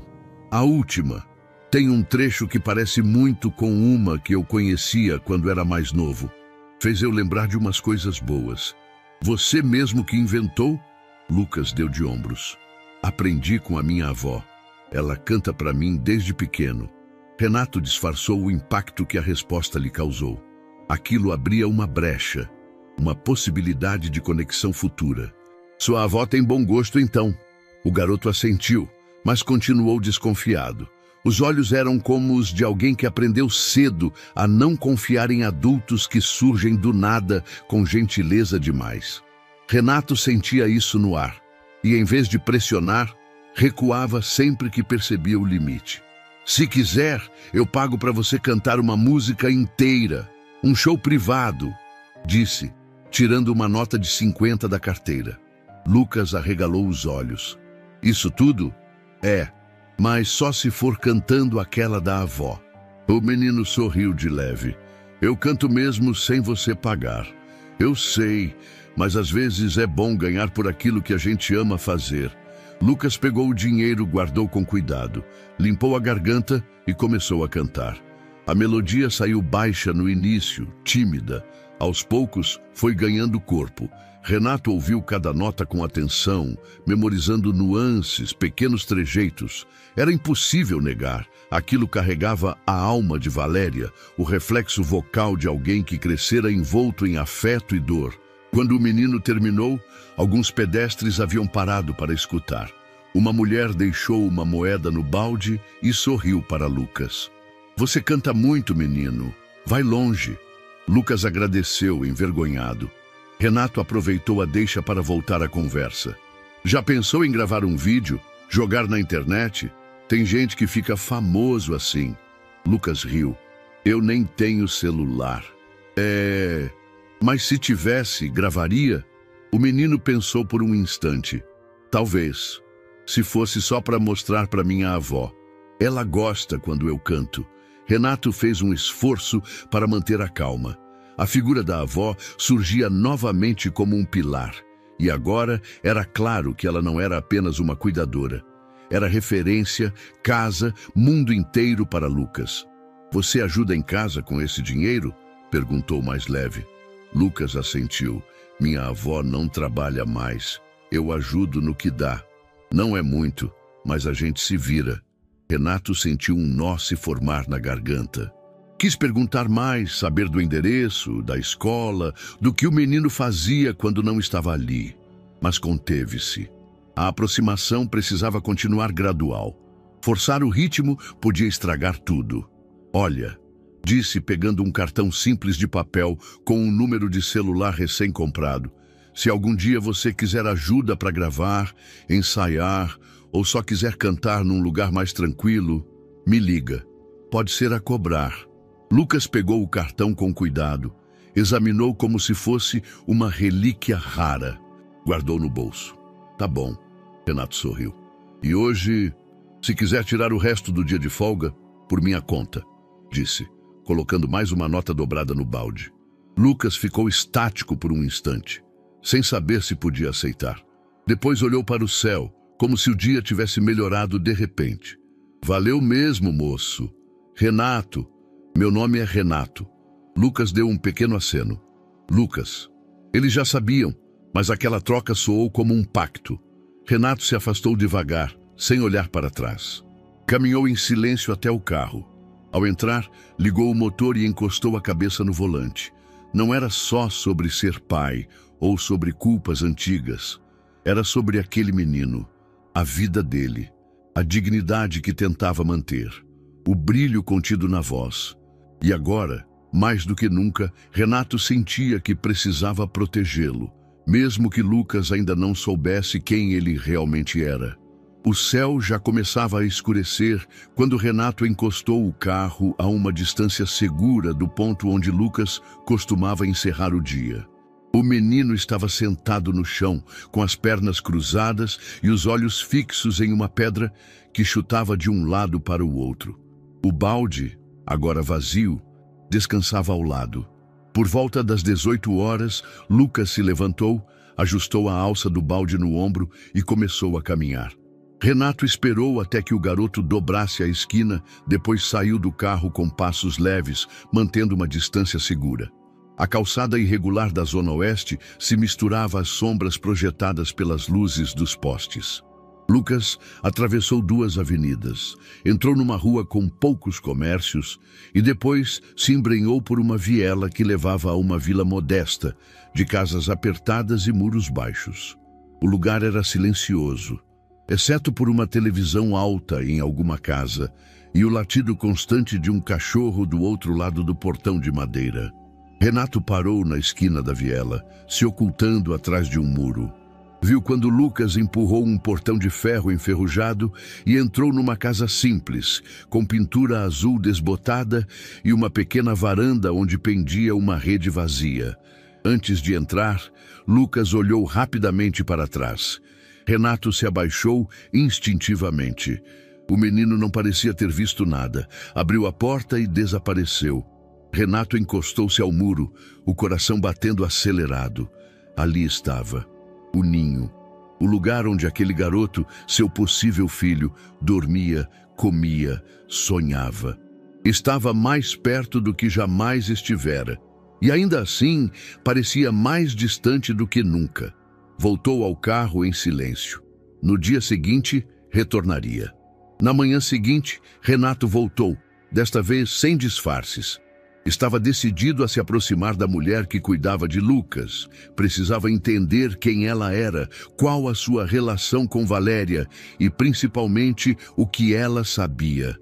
A última. Tem um trecho que parece muito com uma que eu conhecia quando era mais novo. Fez eu lembrar de umas coisas boas. Você mesmo que inventou? Lucas deu de ombros. Aprendi com a minha avó. Ela canta para mim desde pequeno. Renato disfarçou o impacto que a resposta lhe causou. Aquilo abria uma brecha, uma possibilidade de conexão futura. Sua avó tem bom gosto, então. O garoto assentiu, mas continuou desconfiado. Os olhos eram como os de alguém que aprendeu cedo a não confiar em adultos que surgem do nada com gentileza demais. Renato sentia isso no ar, e em vez de pressionar, recuava sempre que percebia o limite. Se quiser, eu pago para você cantar uma música inteira, um show privado, disse, tirando uma nota de 50 da carteira. Lucas arregalou os olhos. Isso tudo? É, mas só se for cantando aquela da avó. O menino sorriu de leve. Eu canto mesmo sem você pagar. Eu sei, mas às vezes é bom ganhar por aquilo que a gente ama fazer. Lucas pegou o dinheiro, guardou com cuidado, limpou a garganta e começou a cantar. A melodia saiu baixa no início, tímida. Aos poucos, foi ganhando corpo. Renato ouviu cada nota com atenção, memorizando nuances, pequenos trejeitos. Era impossível negar. Aquilo carregava a alma de Valéria, o reflexo vocal de alguém que crescera envolto em afeto e dor. Quando o menino terminou, alguns pedestres haviam parado para escutar. Uma mulher deixou uma moeda no balde e sorriu para Lucas. "Você canta muito, menino. Vai longe." Lucas agradeceu, envergonhado. Renato aproveitou a deixa para voltar à conversa. "Já pensou em gravar um vídeo? Jogar na internet? Tem gente que fica famoso assim." Lucas riu. "Eu nem tenho celular." Mas se tivesse, gravaria?" O menino pensou por um instante. "Talvez. Se fosse só para mostrar para minha avó. Ela gosta quando eu canto." Renato fez um esforço para manter a calma. A figura da avó surgia novamente como um pilar. E agora era claro que ela não era apenas uma cuidadora. Era referência, casa, mundo inteiro para Lucas. "Você ajuda em casa com esse dinheiro?" perguntou mais leve. Lucas assentiu. "Minha avó não trabalha mais. Eu ajudo no que dá. Não é muito, mas a gente se vira." Renato sentiu um nó se formar na garganta. Quis perguntar mais, saber do endereço, da escola, do que o menino fazia quando não estava ali. Mas conteve-se. A aproximação precisava continuar gradual. Forçar o ritmo podia estragar tudo. "Olha", disse pegando um cartão simples de papel com um número de celular recém-comprado. "Se algum dia você quiser ajuda para gravar, ensaiar ou só quiser cantar num lugar mais tranquilo, me liga. Pode ser a cobrar." Lucas pegou o cartão com cuidado, examinou como se fosse uma relíquia rara. Guardou no bolso. "Tá bom." Renato sorriu. "E hoje, se quiser tirar o resto do dia de folga, por minha conta", disse, colocando mais uma nota dobrada no balde. Lucas ficou estático por um instante, sem saber se podia aceitar. Depois olhou para o céu, como se o dia tivesse melhorado de repente. "Valeu mesmo, moço." "Renato. Meu nome é Renato." Lucas deu um pequeno aceno. "Lucas." Eles já sabiam, mas aquela troca soou como um pacto. Renato se afastou devagar, sem olhar para trás. Caminhou em silêncio até o carro. Ao entrar, ligou o motor e encostou a cabeça no volante. Não era só sobre ser pai ou sobre culpas antigas. Era sobre aquele menino, a vida dele, a dignidade que tentava manter, o brilho contido na voz. E agora, mais do que nunca, Renato sentia que precisava protegê-lo, mesmo que Lucas ainda não soubesse quem ele realmente era. O céu já começava a escurecer quando Renato encostou o carro a uma distância segura do ponto onde Lucas costumava encerrar o dia. O menino estava sentado no chão, com as pernas cruzadas e os olhos fixos em uma pedra que chutava de um lado para o outro. O balde, agora vazio, descansava ao lado. Por volta das 18 horas, Lucas se levantou, ajustou a alça do balde no ombro e começou a caminhar. Renato esperou até que o garoto dobrasse a esquina, depois saiu do carro com passos leves, mantendo uma distância segura. A calçada irregular da Zona Oeste se misturava às sombras projetadas pelas luzes dos postes. Lucas atravessou 2 avenidas, entrou numa rua com poucos comércios e depois se embrenhou por uma viela que levava a uma vila modesta, de casas apertadas e muros baixos. O lugar era silencioso, exceto por uma televisão alta em alguma casa e o latido constante de um cachorro do outro lado do portão de madeira. Renato parou na esquina da viela, se ocultando atrás de um muro. Viu quando Lucas empurrou um portão de ferro enferrujado e entrou numa casa simples, com pintura azul desbotada e uma pequena varanda onde pendia uma rede vazia. Antes de entrar, Lucas olhou rapidamente para trás. Renato se abaixou instintivamente. O menino não parecia ter visto nada. Abriu a porta e desapareceu. Renato encostou-se ao muro, o coração batendo acelerado. Ali estava o ninho, o lugar onde aquele garoto, seu possível filho, dormia, comia, sonhava. Estava mais perto do que jamais estivera. E ainda assim, parecia mais distante do que nunca. Voltou ao carro em silêncio. No dia seguinte, retornaria. Na manhã seguinte, Renato voltou, desta vez sem disfarces. Estava decidido a se aproximar da mulher que cuidava de Lucas. Precisava entender quem ela era, qual a sua relação com Valéria e, principalmente, o que ela sabia.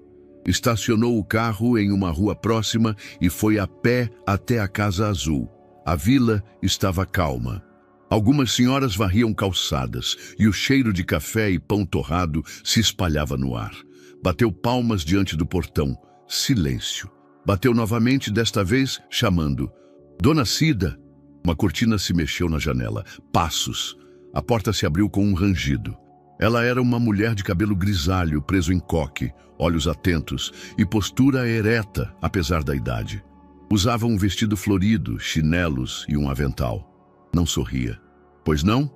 Estacionou o carro em uma rua próxima e foi a pé até a Casa Azul. A vila estava calma. Algumas senhoras varriam calçadas e o cheiro de café e pão torrado se espalhava no ar. Bateu palmas diante do portão. Silêncio. Bateu novamente, desta vez chamando. Dona Cida. Uma cortina se mexeu na janela. Passos. A porta se abriu com um rangido. Ela era uma mulher de cabelo grisalho, preso em coque, olhos atentos e postura ereta, apesar da idade. Usava um vestido florido, chinelos e um avental. Não sorria. Pois não?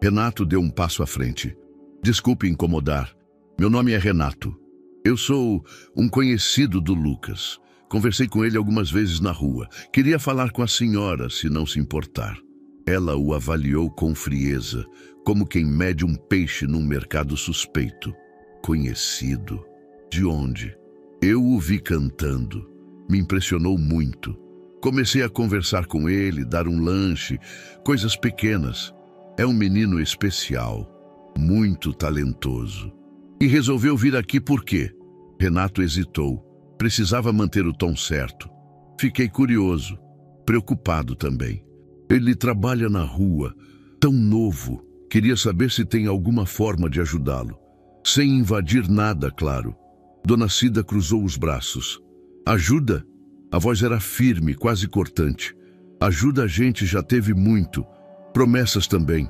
Renato deu um passo à frente. Desculpe incomodar. Meu nome é Renato. Eu sou um conhecido do Lucas. Conversei com ele algumas vezes na rua. Queria falar com a senhora, se não se importar. Ela o avaliou com frieza, como quem mede um peixe num mercado suspeito. Conhecido? De onde? Eu o vi cantando. Me impressionou muito. Comecei a conversar com ele, dar um lanche, coisas pequenas. É um menino especial, muito talentoso. E resolveu vir aqui por quê? Renato hesitou. Precisava manter o tom certo. Fiquei curioso, preocupado também. Ele trabalha na rua, tão novo. Queria saber se tem alguma forma de ajudá-lo. Sem invadir nada, claro. Dona Cida cruzou os braços. Ajuda? A voz era firme, quase cortante. Ajuda a gente já teve muito. Promessas também.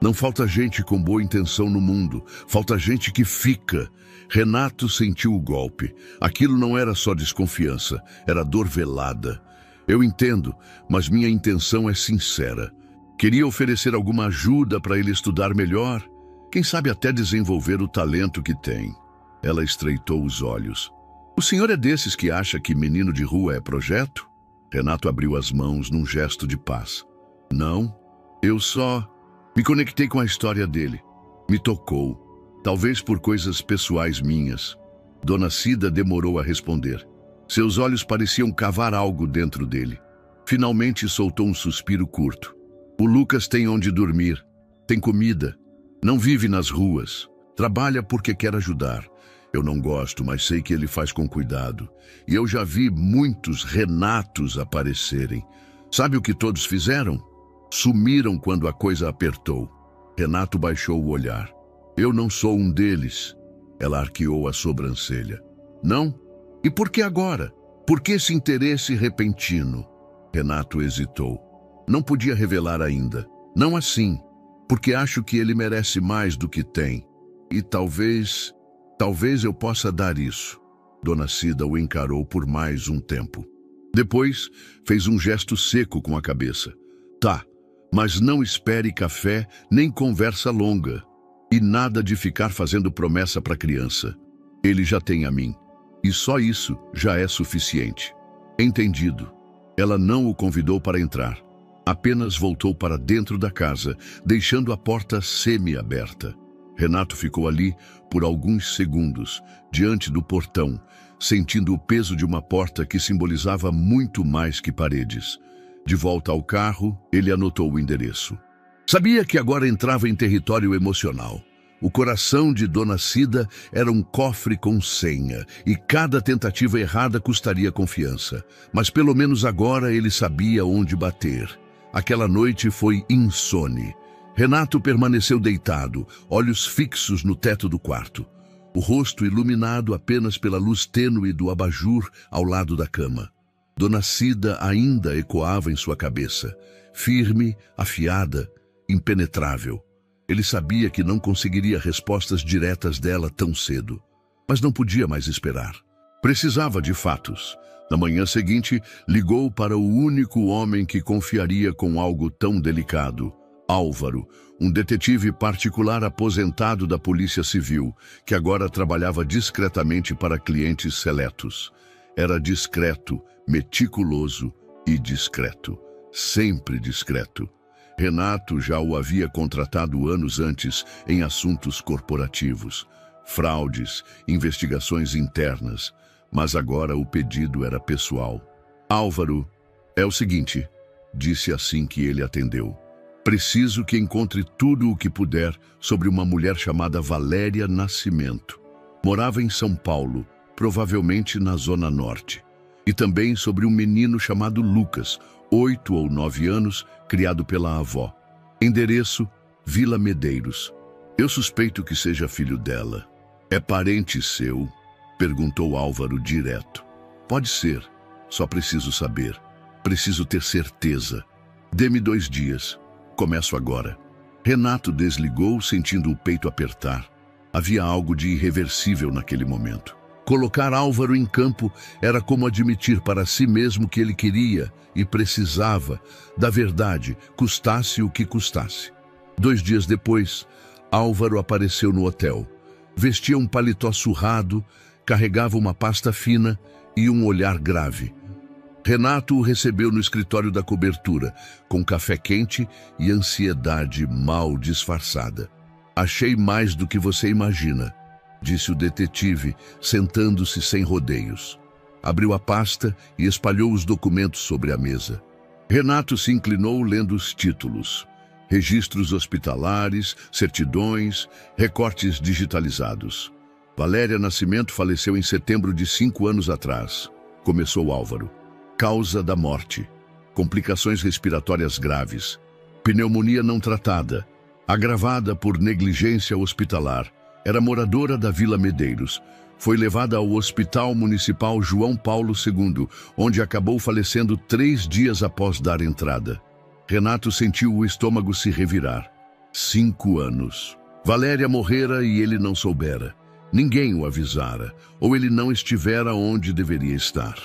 Não falta gente com boa intenção no mundo. Falta gente que fica. Renato sentiu o golpe. Aquilo não era só desconfiança, era dor velada. Eu entendo, mas minha intenção é sincera. Queria oferecer alguma ajuda para ele estudar melhor. Quem sabe até desenvolver o talento que tem. Ela estreitou os olhos. O senhor é desses que acha que menino de rua é projeto? Renato abriu as mãos num gesto de paz. Não, eu só me conectei com a história dele. Me tocou, talvez por coisas pessoais minhas. Dona Cida demorou a responder. Seus olhos pareciam cavar algo dentro dele. Finalmente soltou um suspiro curto. O Lucas tem onde dormir, tem comida, não vive nas ruas, trabalha porque quer ajudar. Eu não gosto, mas sei que ele faz com cuidado. E eu já vi muitos Renatos aparecerem. Sabe o que todos fizeram? Sumiram quando a coisa apertou. Renato baixou o olhar. Eu não sou um deles. Ela arqueou a sobrancelha. Não? E por que agora? Por que esse interesse repentino? Renato hesitou. Não podia revelar ainda. Não assim, porque acho que ele merece mais do que tem. E talvez eu possa dar isso. Dona Cida o encarou por mais um tempo. Depois, fez um gesto seco com a cabeça. Tá, mas não espere café nem conversa longa. E nada de ficar fazendo promessa para criança. Ele já tem a mim. E só isso já é suficiente. Entendido. Ela não o convidou para entrar. Apenas voltou para dentro da casa, deixando a porta semi-aberta. Renato ficou ali por alguns segundos, diante do portão, sentindo o peso de uma porta que simbolizava muito mais que paredes. De volta ao carro, ele anotou o endereço. Sabia que agora entrava em território emocional. O coração de Dona Cida era um cofre com senha, e cada tentativa errada custaria confiança. Mas pelo menos agora ele sabia onde bater. Aquela noite foi insone. Renato permaneceu deitado, olhos fixos no teto do quarto. O rosto iluminado apenas pela luz tênue do abajur ao lado da cama. Dona Cida ainda ecoava em sua cabeça, firme, afiada, impenetrável. Ele sabia que não conseguiria respostas diretas dela tão cedo, mas não podia mais esperar. Precisava de fatos. Na manhã seguinte, ligou para o único homem que confiaria com algo tão delicado, Álvaro, um detetive particular aposentado da Polícia Civil, que agora trabalhava discretamente para clientes seletos. Era discreto, meticuloso, E discreto, sempre discreto. Renato já o havia contratado anos antes em assuntos corporativos, fraudes, investigações internas, mas agora o pedido era pessoal. Álvaro, é o seguinte, disse assim que ele atendeu. Preciso que encontre tudo o que puder sobre uma mulher chamada Valéria Nascimento. Morava em São Paulo, provavelmente na Zona Norte. E também sobre um menino chamado Lucas, 8 ou 9 anos, criado pela avó. Endereço, Vila Medeiros. Eu suspeito que seja filho dela. É parente seu? Perguntou Álvaro direto. Pode ser, só preciso saber. Preciso ter certeza. Dê-me 2 dias. Começo agora. Renato desligou, sentindo o peito apertar. Havia algo de irreversível naquele momento. Colocar Álvaro em campo era como admitir para si mesmo que ele queria e precisava da verdade, custasse o que custasse. 2 dias depois, Álvaro apareceu no hotel. Vestia um paletó surrado, carregava uma pasta fina e um olhar grave. Renato o recebeu no escritório da cobertura, com café quente e ansiedade mal disfarçada. Achei mais do que você imagina, disse o detetive, sentando-se sem rodeios. Abriu a pasta e espalhou os documentos sobre a mesa. Renato se inclinou lendo os títulos. Registros hospitalares, certidões, recortes digitalizados. Valéria Nascimento faleceu em setembro de 5 anos atrás. Começou Álvaro. Causa da morte. Complicações respiratórias graves. Pneumonia não tratada. Agravada por negligência hospitalar. Era moradora da Vila Medeiros. Foi levada ao Hospital Municipal João Paulo II, onde acabou falecendo 3 dias após dar entrada. Renato sentiu o estômago se revirar. 5 anos. Valéria morrera e ele não soubera. Ninguém o avisara, ou ele não estivera onde deveria estar.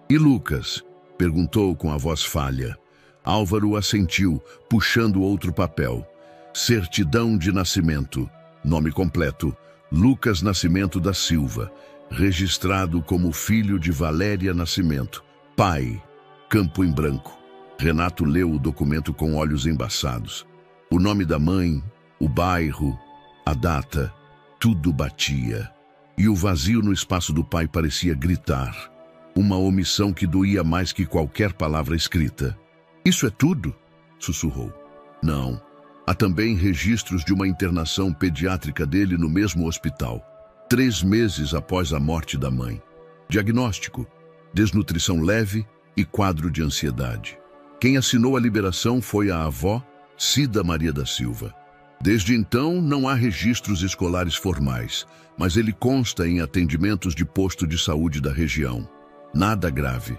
E Lucas? Perguntou com a voz falha. Álvaro assentiu, puxando outro papel. Certidão de nascimento. Nome completo, Lucas Nascimento da Silva. Registrado como filho de Valéria Nascimento. Pai, campo em branco. Renato leu o documento com olhos embaçados. O nome da mãe, o bairro, a data, tudo batia. E o vazio no espaço do pai parecia gritar. Uma omissão que doía mais que qualquer palavra escrita. Isso é tudo? Sussurrou. Não. Há também registros de uma internação pediátrica dele no mesmo hospital, 3 meses após a morte da mãe. Diagnóstico: desnutrição leve e quadro de ansiedade. Quem assinou a liberação foi a avó, Cida Maria da Silva. Desde então, não há registros escolares formais, mas ele consta em atendimentos de posto de saúde da região. Nada grave.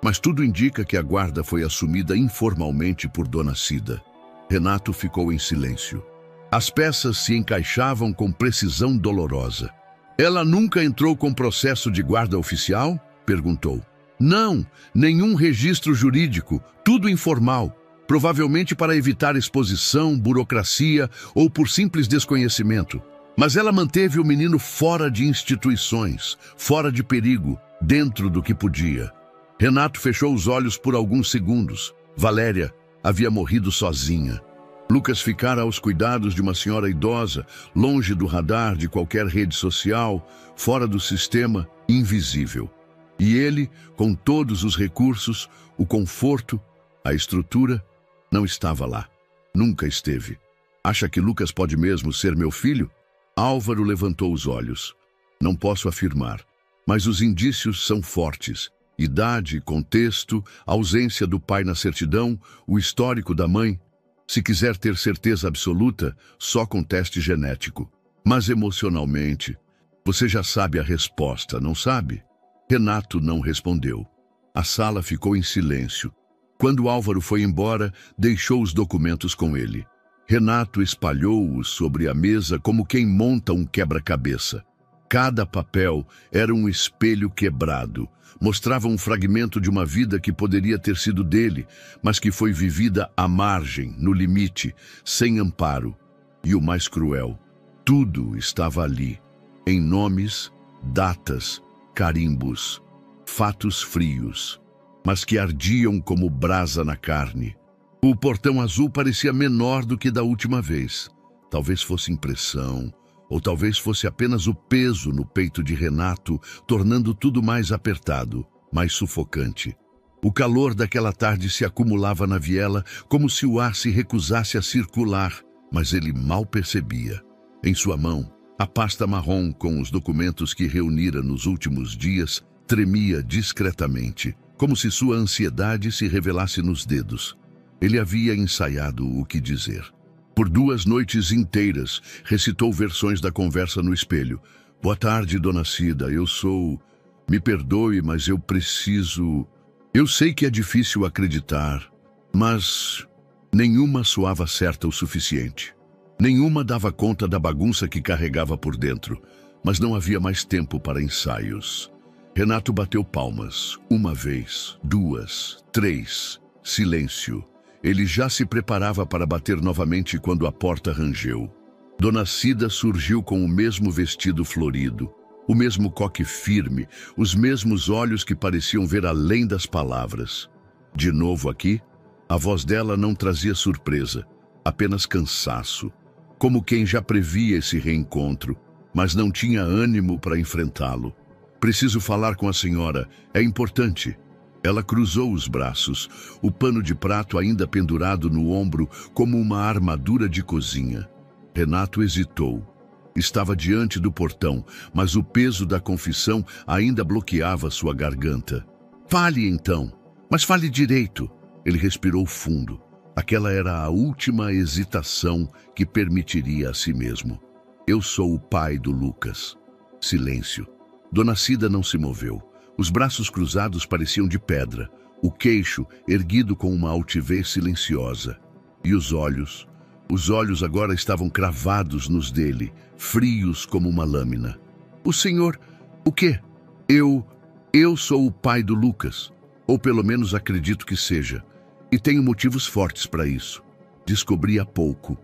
Mas tudo indica que a guarda foi assumida informalmente por Dona Cida. Renato ficou em silêncio. As peças se encaixavam com precisão dolorosa. Ela nunca entrou com processo de guarda oficial? Perguntou. Não, nenhum registro jurídico, tudo informal. Provavelmente para evitar exposição, burocracia ou por simples desconhecimento. Mas ela manteve o menino fora de instituições, fora de perigo, dentro do que podia. Renato fechou os olhos por alguns segundos. Valéria havia morrido sozinha. Lucas ficara aos cuidados de uma senhora idosa, longe do radar de qualquer rede social, fora do sistema, invisível. E ele, com todos os recursos, o conforto, a estrutura, não estava lá. Nunca esteve. Acha que Lucas pode mesmo ser meu filho? Álvaro levantou os olhos. Não posso afirmar, mas os indícios são fortes. Idade, contexto, ausência do pai na certidão, o histórico da mãe. Se quiser ter certeza absoluta, só com teste genético. Mas emocionalmente, você já sabe a resposta, não sabe? Renato não respondeu. A sala ficou em silêncio. Quando Álvaro foi embora, deixou os documentos com ele. Renato espalhou-os sobre a mesa como quem monta um quebra-cabeça. Cada papel era um espelho quebrado. Mostrava um fragmento de uma vida que poderia ter sido dele, mas que foi vivida à margem, no limite, sem amparo. E o mais cruel, tudo estava ali, em nomes, datas, carimbos, fatos frios. mas que ardiam como brasa na carne. O portão azul parecia menor do que da última vez. Talvez fosse impressão, ou talvez fosse apenas o peso no peito de Renato, tornando tudo mais apertado, mais sufocante. O calor daquela tarde se acumulava na viela, como se o ar se recusasse a circular, mas ele mal percebia. Em sua mão, a pasta marrom com os documentos que reunira nos últimos dias tremia discretamente, como se sua ansiedade se revelasse nos dedos. Ele havia ensaiado o que dizer. Por 2 noites inteiras, recitou versões da conversa no espelho. Boa tarde, dona Cida, eu sou... Me perdoe, mas eu preciso... Eu sei que é difícil acreditar, mas nenhuma soava certa o suficiente. Nenhuma dava conta da bagunça que carregava por dentro, mas não havia mais tempo para ensaios. Renato bateu palmas, 1 vez, 2, 3, silêncio. Ele já se preparava para bater novamente quando a porta rangeu. Dona Cida surgiu com o mesmo vestido florido, o mesmo coque firme, os mesmos olhos que pareciam ver além das palavras. De novo aqui, a voz dela não trazia surpresa, apenas cansaço, como quem já previa esse reencontro, mas não tinha ânimo para enfrentá-lo. Preciso falar com a senhora, é importante. Ela cruzou os braços, o pano de prato ainda pendurado no ombro como uma armadura de cozinha. Renato hesitou. Estava diante do portão, mas o peso da confissão ainda bloqueava sua garganta. Fale então, mas fale direito. Ele respirou fundo. Aquela era a última hesitação que permitiria a si mesmo. Eu sou o pai do Lucas. Silêncio. Dona Cida não se moveu. Os braços cruzados pareciam de pedra, o queixo erguido com uma altivez silenciosa. E os olhos agora estavam cravados nos dele, frios como uma lâmina. O senhor, o quê? Eu sou o pai do Lucas, ou pelo menos acredito que seja, e tenho motivos fortes para isso. Descobri há pouco,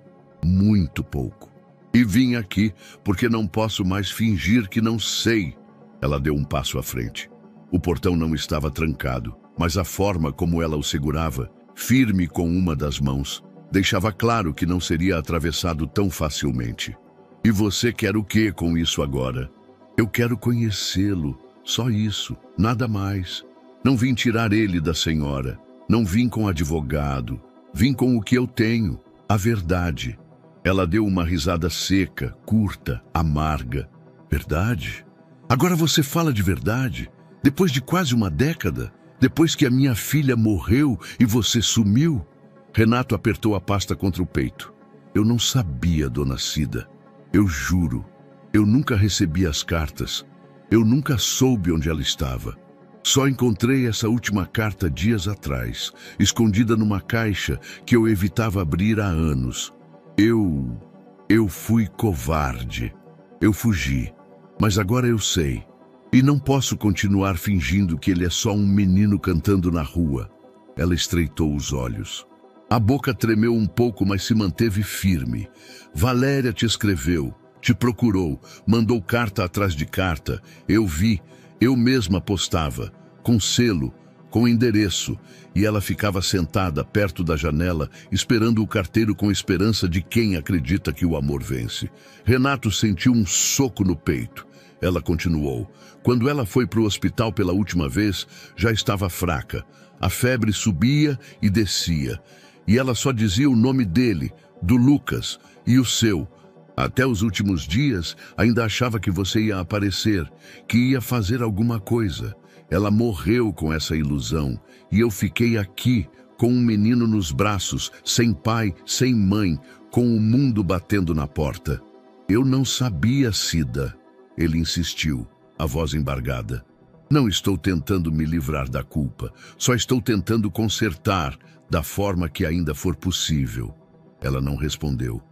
muito pouco. E vim aqui porque não posso mais fingir que não sei. Ela deu um passo à frente. O portão não estava trancado, mas a forma como ela o segurava, firme com uma das mãos, deixava claro que não seria atravessado tão facilmente. E você quer o quê com isso agora? Eu quero conhecê-lo, só isso, nada mais. Não vim tirar ele da senhora, não vim com advogado, vim com o que eu tenho, a verdade. Ela deu uma risada seca, curta, amarga. Verdade? Agora você fala de verdade? Depois de quase 1 década? Depois que a minha filha morreu e você sumiu? Renato apertou a pasta contra o peito. Eu não sabia, dona Cida. Eu juro. Eu nunca recebi as cartas. Eu nunca soube onde ela estava. Só encontrei essa última carta dias atrás, escondida numa caixa que eu evitava abrir há anos. Eu fui covarde. Eu fugi. Mas agora eu sei. E não posso continuar fingindo que ele é só um menino cantando na rua. Ela estreitou os olhos. A boca tremeu um pouco, mas se manteve firme. Valéria te escreveu, te procurou, mandou carta atrás de carta. Eu vi, eu mesma postava, com selo, com endereço, e ela ficava sentada perto da janela, esperando o carteiro com esperança de quem acredita que o amor vence. Renato sentiu um soco no peito. Ela continuou. Quando ela foi para o hospital pela última vez, já estava fraca. A febre subia e descia. E ela só dizia o nome dele, do Lucas, e o seu. Até os últimos dias, ainda achava que você ia aparecer, que ia fazer alguma coisa. Ela morreu com essa ilusão, e eu fiquei aqui, com um menino nos braços, sem pai, sem mãe, com o mundo batendo na porta. Eu não sabia, Cida. Ele insistiu, a voz embargada. Não estou tentando me livrar da culpa, só estou tentando consertar da forma que ainda for possível. Ela não respondeu.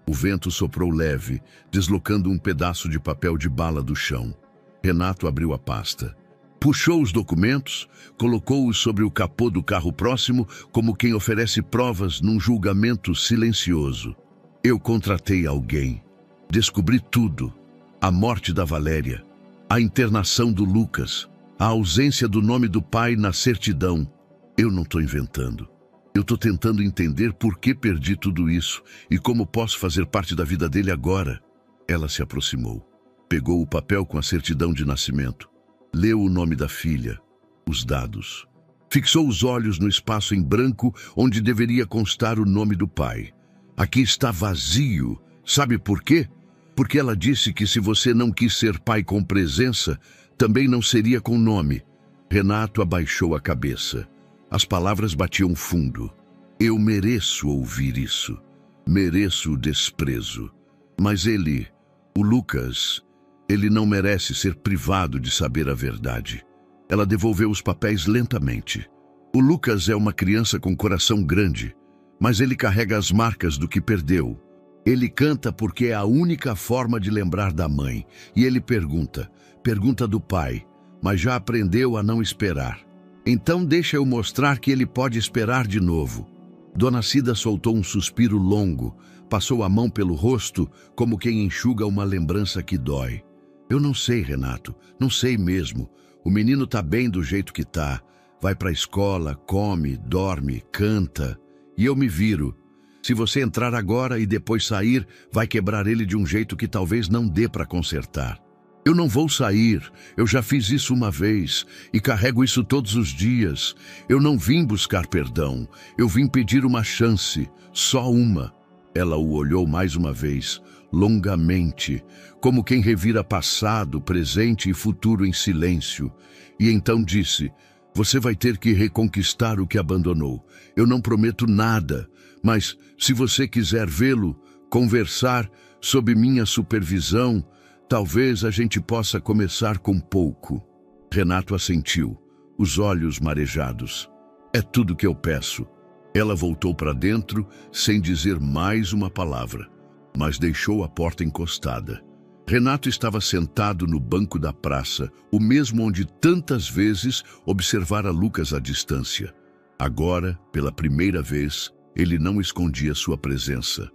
O vento soprou leve, deslocando um pedaço de papel de bala do chão. Renato abriu a pasta. Puxou os documentos, colocou-os sobre o capô do carro próximo, como quem oferece provas num julgamento silencioso. Eu contratei alguém. Descobri tudo. A morte da Valéria, a internação do Lucas, A ausência do nome do pai na certidão. Eu não estou inventando. Eu estou tentando entender por que perdi tudo isso e como posso fazer parte da vida dele agora. Ela se aproximou. Pegou o papel com a certidão de nascimento. Leu o nome da filha, os dados. Fixou os olhos no espaço em branco onde deveria constar o nome do pai. Aqui está vazio. Sabe por quê? Porque ela disse que se você não quis ser pai com presença, também não seria com nome. Renato abaixou a cabeça. As palavras batiam fundo. Eu mereço ouvir isso. Mereço o desprezo. Mas ele, o Lucas, ele não merece ser privado de saber a verdade. Ela devolveu os papéis lentamente. O Lucas é uma criança com coração grande, mas ele carrega as marcas do que perdeu. Ele canta porque é a única forma de lembrar da mãe. E ele pergunta do pai, mas já aprendeu a não esperar. Então deixa eu mostrar que ele pode esperar de novo. Dona Cida soltou um suspiro longo, passou a mão pelo rosto, como quem enxuga uma lembrança que dói. Eu não sei, Renato, não sei mesmo. O menino tá bem do jeito que tá. Vai pra escola, come, dorme, canta. E eu me viro. Se você entrar agora e depois sair, vai quebrar ele de um jeito que talvez não dê pra consertar. Eu não vou sair, eu já fiz isso uma vez e carrego isso todos os dias. Eu não vim buscar perdão, eu vim pedir uma chance, só uma. Ela o olhou mais uma vez, longamente, como quem revira passado, presente e futuro em silêncio. E então disse, você vai ter que reconquistar o que abandonou. Eu não prometo nada, mas se você quiser vê-lo, conversar sob minha supervisão, talvez a gente possa começar com pouco. Renato assentiu, os olhos marejados. É tudo que eu peço. Ela voltou para dentro sem dizer mais uma palavra, mas deixou a porta encostada. Renato estava sentado no banco da praça, o mesmo onde tantas vezes observara Lucas à distância. Agora, pela primeira vez, ele não escondia sua presença.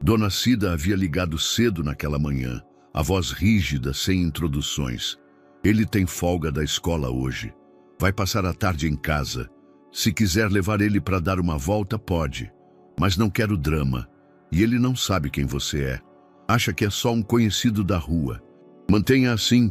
Dona Cida havia ligado cedo naquela manhã, a voz rígida, sem introduções. Ele tem folga da escola hoje. Vai passar a tarde em casa. Se quiser levar ele para dar uma volta, pode. Mas não quero drama. E ele não sabe quem você é. Acha que é só um conhecido da rua. Mantenha assim.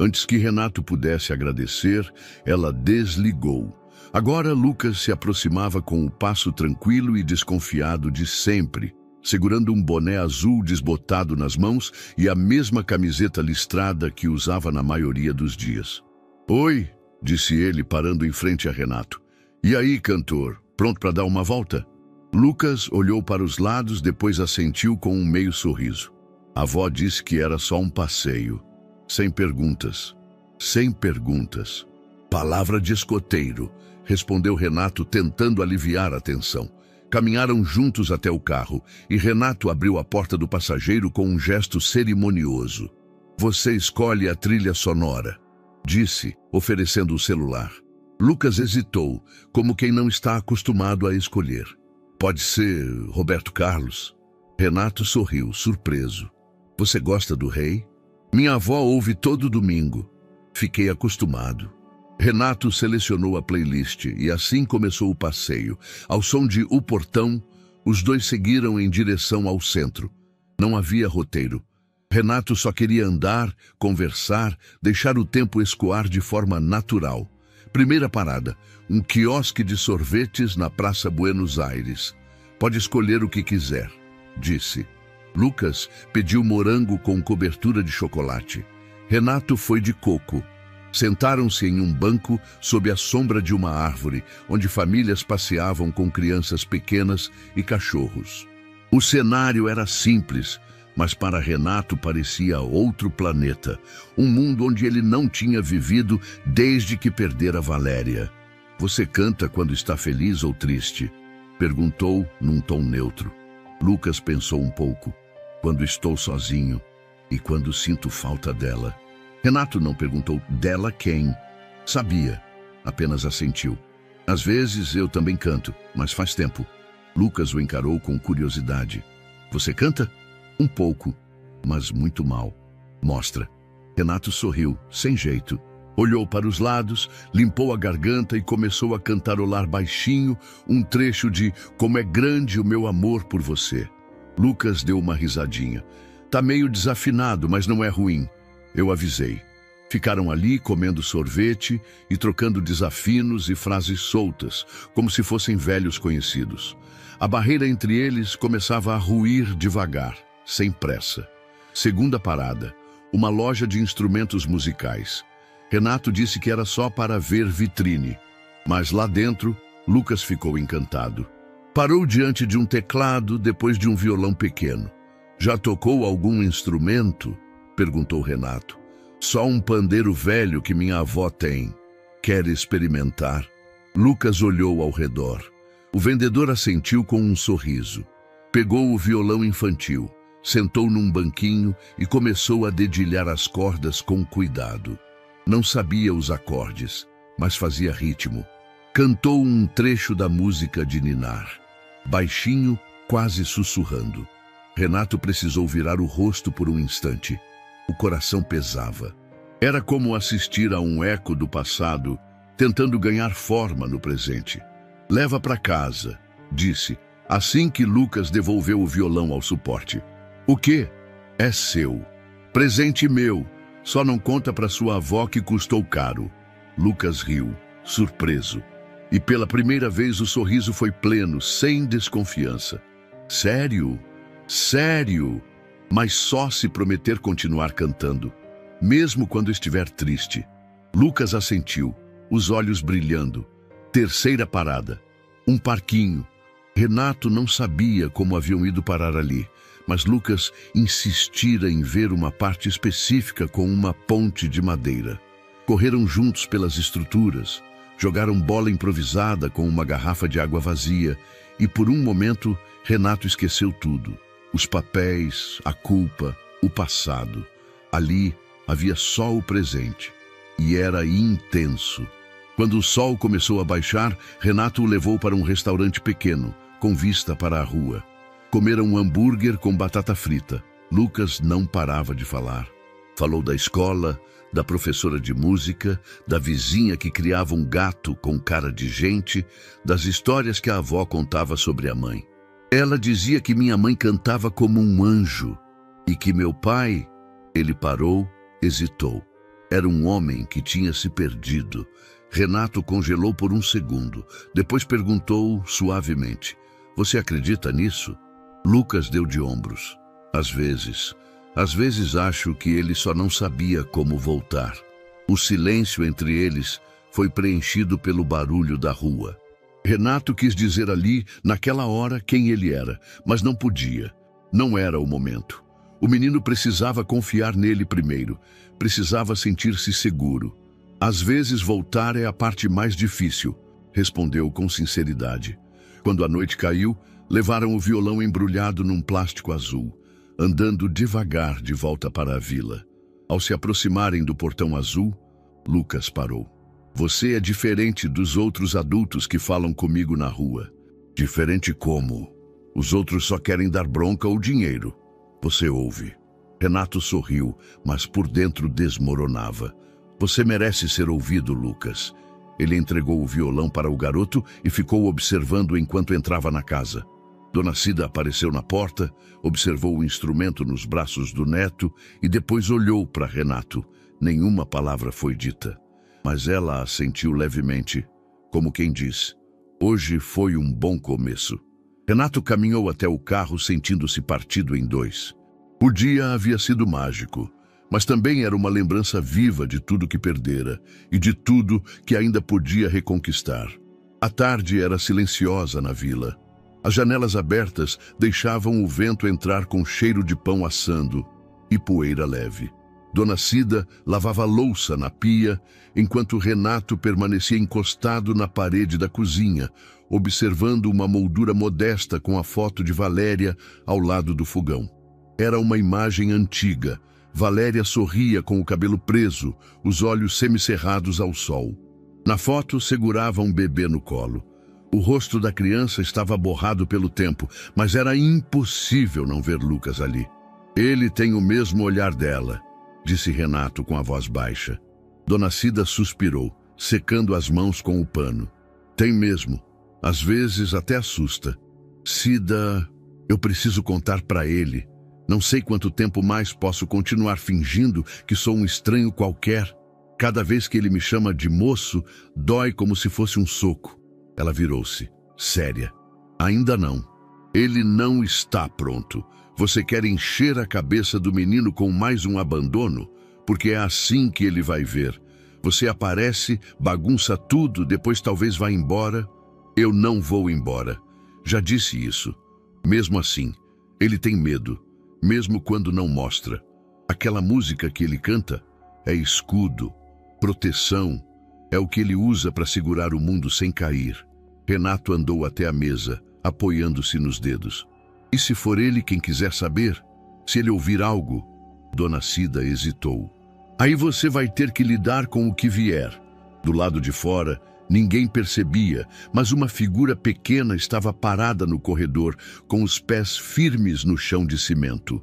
Antes que Renato pudesse agradecer, ela desligou. Agora Lucas se aproximava com o passo tranquilo e desconfiado de sempre, segurando um boné azul desbotado nas mãos e a mesma camiseta listrada que usava na maioria dos dias. Oi, disse ele parando em frente a Renato. E aí, cantor, pronto para dar uma volta? Lucas olhou para os lados, depois assentiu com um meio sorriso. A avó disse que era só um passeio. Sem perguntas. Sem perguntas. Palavra de escoteiro, respondeu Renato, tentando aliviar a tensão. Caminharam juntos até o carro e Renato abriu a porta do passageiro com um gesto cerimonioso. Você escolhe a trilha sonora, disse, oferecendo o celular. Lucas hesitou, como quem não está acostumado a escolher. Pode ser Roberto Carlos? Renato sorriu, surpreso. Você gosta do rei? Minha avó ouve todo domingo. Fiquei acostumado. Renato selecionou a playlist e assim começou o passeio. Ao som de O Portão, os dois seguiram em direção ao centro. Não havia roteiro. Renato só queria andar, conversar, deixar o tempo escoar de forma natural. Primeira parada, um quiosque de sorvetes na Praça Buenos Aires. Pode escolher o que quiser, disse. Lucas pediu morango com cobertura de chocolate. Renato foi de coco. Sentaram-se em um banco sob a sombra de uma árvore, onde famílias passeavam com crianças pequenas e cachorros. O cenário era simples, mas para Renato parecia outro planeta, um mundo onde ele não tinha vivido desde que perdera Valéria. Você canta quando está feliz ou triste? Perguntou num tom neutro. Lucas pensou um pouco. Quando estou sozinho e quando sinto falta dela. Renato não perguntou dela quem. Sabia, apenas assentiu. Às vezes eu também canto, mas faz tempo. Lucas o encarou com curiosidade. Você canta? Um pouco, mas muito mal. Mostra. Renato sorriu, sem jeito. Olhou para os lados, limpou a garganta e começou a cantarolar baixinho um trecho de Como é grande o meu amor por você. Lucas deu uma risadinha. Tá meio desafinado, mas não é ruim. Eu avisei. Ficaram ali comendo sorvete e trocando desafinos e frases soltas, como se fossem velhos conhecidos. A barreira entre eles começava a ruir devagar, sem pressa. Segunda parada, uma loja de instrumentos musicais. Renato disse que era só para ver vitrine, mas lá dentro, Lucas ficou encantado. Parou diante de um teclado, depois de um violão pequeno. Já tocou algum instrumento? Perguntou Renato. Só um pandeiro velho que minha avó tem. Quer experimentar? Lucas olhou ao redor. O vendedor assentiu com um sorriso. Pegou o violão infantil, sentou num banquinho e começou a dedilhar as cordas com cuidado. Não sabia os acordes, mas fazia ritmo. Cantou um trecho da música de ninar, baixinho, quase sussurrando. Renato precisou virar o rosto por um instante. O coração pesava. Era como assistir a um eco do passado, tentando ganhar forma no presente. Leva para casa, disse, assim que Lucas devolveu o violão ao suporte. O quê? É seu. Presente meu. Só não conta para sua avó que custou caro. Lucas riu, surpreso. E pela primeira vez o sorriso foi pleno, sem desconfiança. Sério? Sério? Mas só se prometer continuar cantando, mesmo quando estiver triste. Lucas assentiu, os olhos brilhando. Terceira parada. Um parquinho. Renato não sabia como haviam ido parar ali, mas Lucas insistira em ver uma parte específica com uma ponte de madeira. Correram juntos pelas estruturas, jogaram bola improvisada com uma garrafa de água vazia e, por um momento, Renato esqueceu tudo. Os papéis, a culpa, o passado. Ali havia só o presente. E era intenso. Quando o sol começou a baixar, Renato o levou para um restaurante pequeno, com vista para a rua. Comeram um hambúrguer com batata frita. Lucas não parava de falar. Falou da escola, da professora de música, da vizinha que criava um gato com cara de gente, das histórias que a avó contava sobre a mãe. Ela dizia que minha mãe cantava como um anjo e que meu pai... Ele parou, hesitou. Era um homem que tinha se perdido. Renato congelou por um segundo. Depois perguntou suavemente: Você acredita nisso? Lucas deu de ombros. Às vezes acho que ele só não sabia como voltar. O silêncio entre eles foi preenchido pelo barulho da rua. Renato quis dizer ali, naquela hora, quem ele era, mas não podia. Não era o momento. O menino precisava confiar nele primeiro. Precisava sentir-se seguro. Às vezes voltar é a parte mais difícil, respondeu com sinceridade. Quando a noite caiu, levaram o violão embrulhado num plástico azul, andando devagar de volta para a vila. Ao se aproximarem do portão azul, Lucas parou. Você é diferente dos outros adultos que falam comigo na rua. Diferente como? Os outros só querem dar bronca ou dinheiro. Você ouve. Renato sorriu, mas por dentro desmoronava. Você merece ser ouvido, Lucas. Ele entregou o violão para o garoto e ficou observando enquanto entrava na casa. Dona Cida apareceu na porta, observou o instrumento nos braços do neto e depois olhou para Renato. Nenhuma palavra foi dita, mas ela assentiu levemente, como quem diz: hoje foi um bom começo. Renato caminhou até o carro sentindo-se partido em dois. O dia havia sido mágico, mas também era uma lembrança viva de tudo que perdera e de tudo que ainda podia reconquistar. A tarde era silenciosa na vila. As janelas abertas deixavam o vento entrar com cheiro de pão assando e poeira leve. Dona Cida lavava louça na pia, enquanto Renato permanecia encostado na parede da cozinha, observando uma moldura modesta com a foto de Valéria ao lado do fogão. Era uma imagem antiga. Valéria sorria com o cabelo preso, os olhos semicerrados ao sol. Na foto, segurava um bebê no colo. O rosto da criança estava borrado pelo tempo, mas era impossível não ver Lucas ali. Ele tem o mesmo olhar dela, disse Renato com a voz baixa. Dona Cida suspirou, secando as mãos com o pano. Tem mesmo. Às vezes até assusta. Cida, eu preciso contar para ele. Não sei quanto tempo mais posso continuar fingindo que sou um estranho qualquer. Cada vez que ele me chama de moço, dói como se fosse um soco. Ela virou-se, séria. Ainda não. Ele não está pronto. Você quer encher a cabeça do menino com mais um abandono? Porque é assim que ele vai ver. Você aparece, bagunça tudo, depois talvez vá embora. Eu não vou embora. Já disse isso. Mesmo assim, ele tem medo, mesmo quando não mostra. Aquela música que ele canta é escudo, proteção, é o que ele usa para segurar o mundo sem cair. Renato andou até a mesa, apoiando-se nos dedos. E se for ele quem quiser saber? Se ele ouvir algo? Dona Cida hesitou. Aí você vai ter que lidar com o que vier. Do lado de fora, ninguém percebia, mas uma figura pequena estava parada no corredor, com os pés firmes no chão de cimento.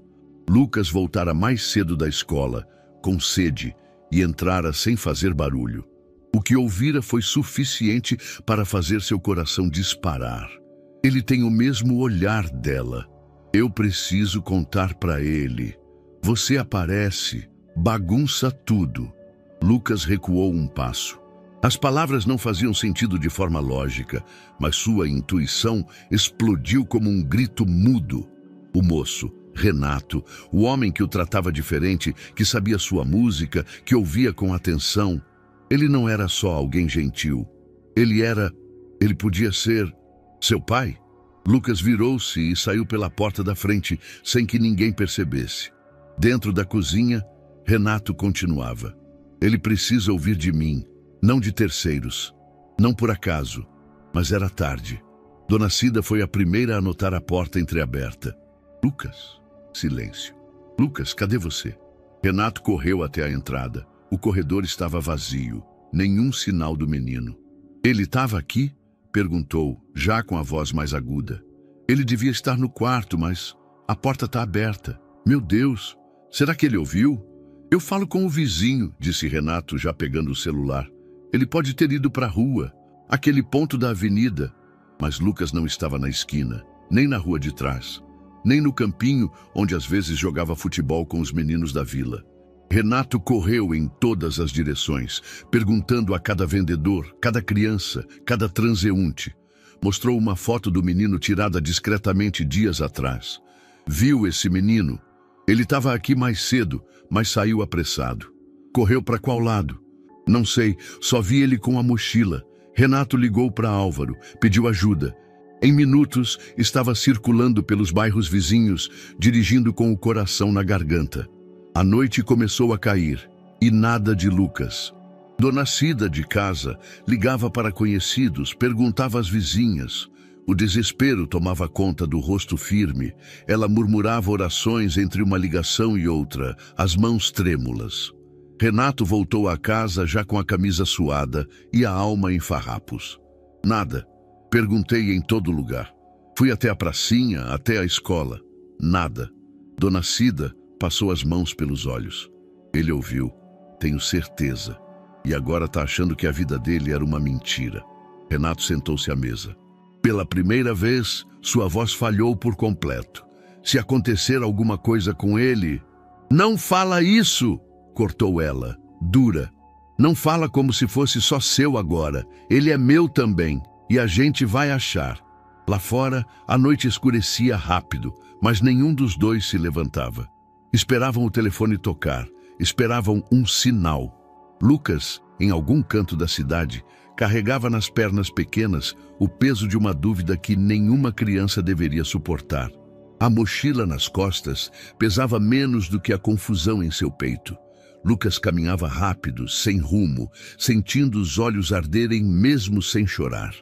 Lucas voltara mais cedo da escola, com sede, e entrara sem fazer barulho. O que ouvira foi suficiente para fazer seu coração disparar. Ele tem o mesmo olhar dela. Eu preciso contar para ele. Você aparece, bagunça tudo. Lucas recuou um passo. As palavras não faziam sentido de forma lógica, mas sua intuição explodiu como um grito mudo. O moço, Renato, o homem que o tratava diferente, que sabia sua música, que ouvia com atenção, ele não era só alguém gentil. Ele podia ser seu pai? Lucas virou-se e saiu pela porta da frente, sem que ninguém percebesse. Dentro da cozinha, Renato continuava. Ele precisa ouvir de mim, não de terceiros. Não por acaso, mas era tarde. Dona Cida foi a primeira a notar a porta entreaberta. Lucas, silêncio. Lucas, cadê você? Renato correu até a entrada. O corredor estava vazio. Nenhum sinal do menino. Ele estava aqui? Perguntou, já com a voz mais aguda. Ele devia estar no quarto, mas a porta está aberta. Meu Deus, será que ele ouviu? Eu falo com o vizinho, disse Renato, já pegando o celular. Ele pode ter ido para a rua, aquele ponto da avenida. Mas Lucas não estava na esquina, nem na rua de trás, nem no campinho onde às vezes jogava futebol com os meninos da vila. Renato correu em todas as direções, perguntando a cada vendedor, cada criança, cada transeunte. Mostrou uma foto do menino tirada discretamente dias atrás. Viu esse menino? Ele estava aqui mais cedo, mas saiu apressado. Correu para qual lado? Não sei, só vi ele com a mochila. Renato ligou para Álvaro, pediu ajuda. Em minutos, estava circulando pelos bairros vizinhos, dirigindo com o coração na garganta. A noite começou a cair, e nada de Lucas. Dona Cida, de casa, ligava para conhecidos, perguntava às vizinhas. O desespero tomava conta do rosto firme. Ela murmurava orações entre uma ligação e outra, as mãos trêmulas. Renato voltou à casa já com a camisa suada e a alma em farrapos. Nada. Perguntei em todo lugar. Fui até a pracinha, até a escola. Nada. Dona Cida passou as mãos pelos olhos. Ele ouviu, tenho certeza. E agora está achando que a vida dele era uma mentira. Renato sentou-se à mesa. Pela primeira vez, sua voz falhou por completo. Se acontecer alguma coisa com ele... Não fala isso! Cortou ela, dura. Não fala como se fosse só seu agora. Ele é meu também. E a gente vai achar. Lá fora, a noite escurecia rápido, mas nenhum dos dois se levantava. Esperavam o telefone tocar, esperavam um sinal. Lucas, em algum canto da cidade, carregava nas pernas pequenas o peso de uma dúvida que nenhuma criança deveria suportar. A mochila nas costas pesava menos do que a confusão em seu peito. Lucas caminhava rápido, sem rumo, sentindo os olhos arderem mesmo sem chorar.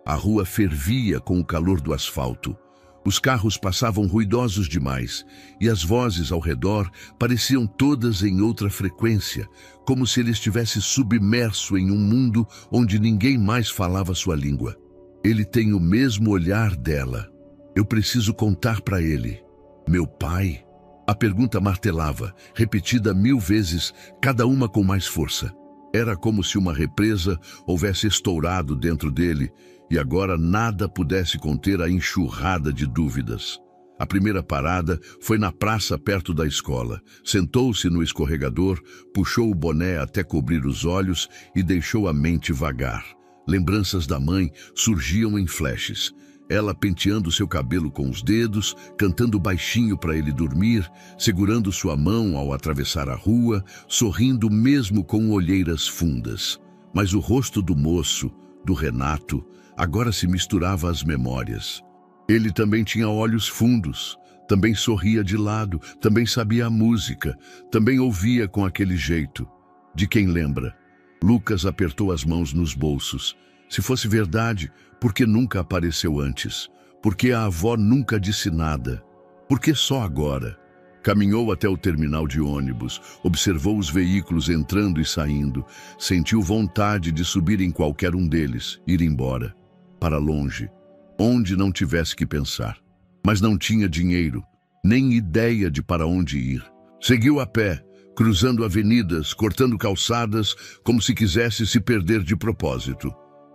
A rua fervia com o calor do asfalto. Os carros passavam ruidosos demais, e as vozes ao redor pareciam todas em outra frequência, como se ele estivesse submerso em um mundo onde ninguém mais falava sua língua. Ele tem o mesmo olhar dela. Eu preciso contar para ele. Meu pai? A pergunta martelava, repetida 1000 vezes, cada uma com mais força. Era como se uma represa houvesse estourado dentro dele e agora nada pudesse conter a enxurrada de dúvidas. A primeira parada foi na praça perto da escola. Sentou-se no escorregador, puxou o boné até cobrir os olhos e deixou a mente vagar. Lembranças da mãe surgiam em flashes. Ela penteando seu cabelo com os dedos, cantando baixinho para ele dormir, segurando sua mão ao atravessar a rua, sorrindo mesmo com olheiras fundas. Mas o rosto do moço, do Renato, agora se misturava às memórias. Ele também tinha olhos fundos, também sorria de lado, também sabia a música, também ouvia com aquele jeito. De quem lembra? Lucas apertou as mãos nos bolsos. Se fosse verdade, por que nunca apareceu antes? Por que a avó nunca disse nada? Por que só agora? Caminhou até o terminal de ônibus, observou os veículos entrando e saindo, sentiu vontade de subir em qualquer um deles, ir embora, para longe, onde não tivesse que pensar. Mas não tinha dinheiro, nem ideia de para onde ir. Seguiu a pé, cruzando avenidas, cortando calçadas, como se quisesse se perder de propósito.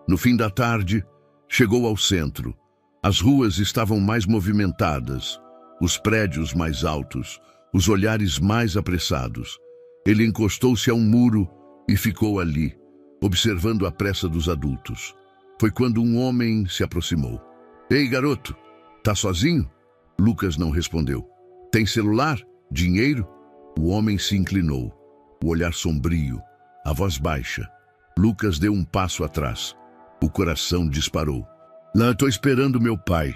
No fim da tarde, chegou ao centro. As ruas estavam mais movimentadas, os prédios mais altos, os olhares mais apressados. Ele encostou-se a um muro e ficou ali, observando a pressa dos adultos. Foi quando um homem se aproximou. Ei, garoto, tá sozinho? Lucas não respondeu. Tem celular? Dinheiro? O homem se inclinou, o olhar sombrio, a voz baixa. Lucas deu um passo atrás. O coração disparou. Lá, estou esperando meu pai,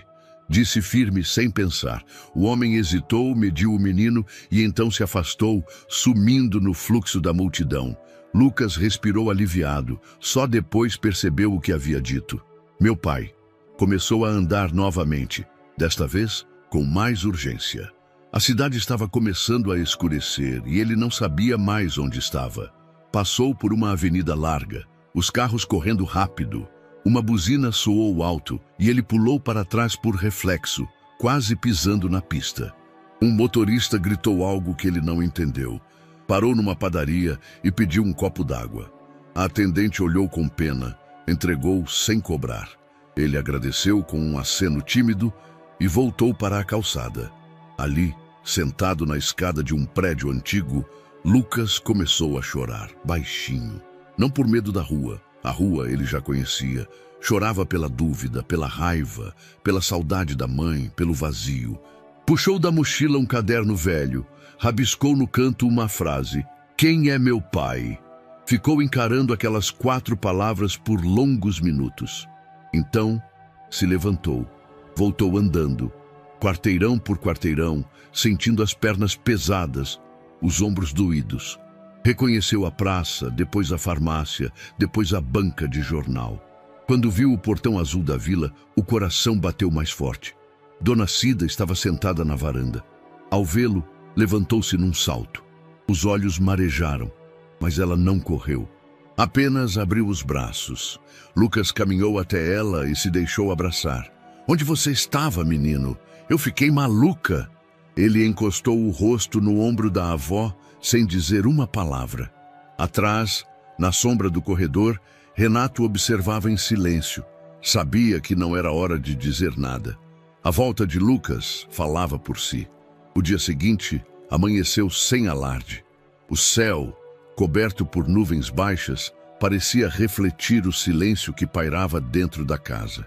disse firme sem pensar. O homem hesitou, mediu o menino e então se afastou, sumindo no fluxo da multidão. Lucas respirou aliviado. Só depois percebeu o que havia dito. Meu pai. Começou a andar novamente, desta vez com mais urgência. A cidade estava começando a escurecer e ele não sabia mais onde estava. Passou por uma avenida larga, os carros correndo rápido. Uma buzina soou alto e ele pulou para trás por reflexo, quase pisando na pista. Um motorista gritou algo que ele não entendeu. Parou numa padaria e pediu um copo d'água. A atendente olhou com pena, entregou sem cobrar. Ele agradeceu com um aceno tímido e voltou para a calçada. Ali, sentado na escada de um prédio antigo, Lucas começou a chorar, baixinho. Não por medo da rua. A rua ele já conhecia. Chorava pela dúvida, pela raiva, pela saudade da mãe, pelo vazio. Puxou da mochila um caderno velho, rabiscou no canto uma frase. Quem é meu pai? Ficou encarando aquelas 4 palavras por longos minutos. Então, se levantou, voltou andando, quarteirão por quarteirão, sentindo as pernas pesadas, os ombros doídos. Reconheceu a praça, depois a farmácia, depois a banca de jornal. Quando viu o portão azul da vila, o coração bateu mais forte. Dona Cida estava sentada na varanda. Ao vê-lo, levantou-se num salto. Os olhos marejaram, mas ela não correu. Apenas abriu os braços. Lucas caminhou até ela e se deixou abraçar. Onde você estava, menino? Eu fiquei maluca. Ele encostou o rosto no ombro da avó, sem dizer uma palavra. Atrás, na sombra do corredor, Renato observava em silêncio. Sabia que não era hora de dizer nada. A volta de Lucas falava por si. O dia seguinte amanheceu sem alarde. O céu, coberto por nuvens baixas, parecia refletir o silêncio que pairava dentro da casa.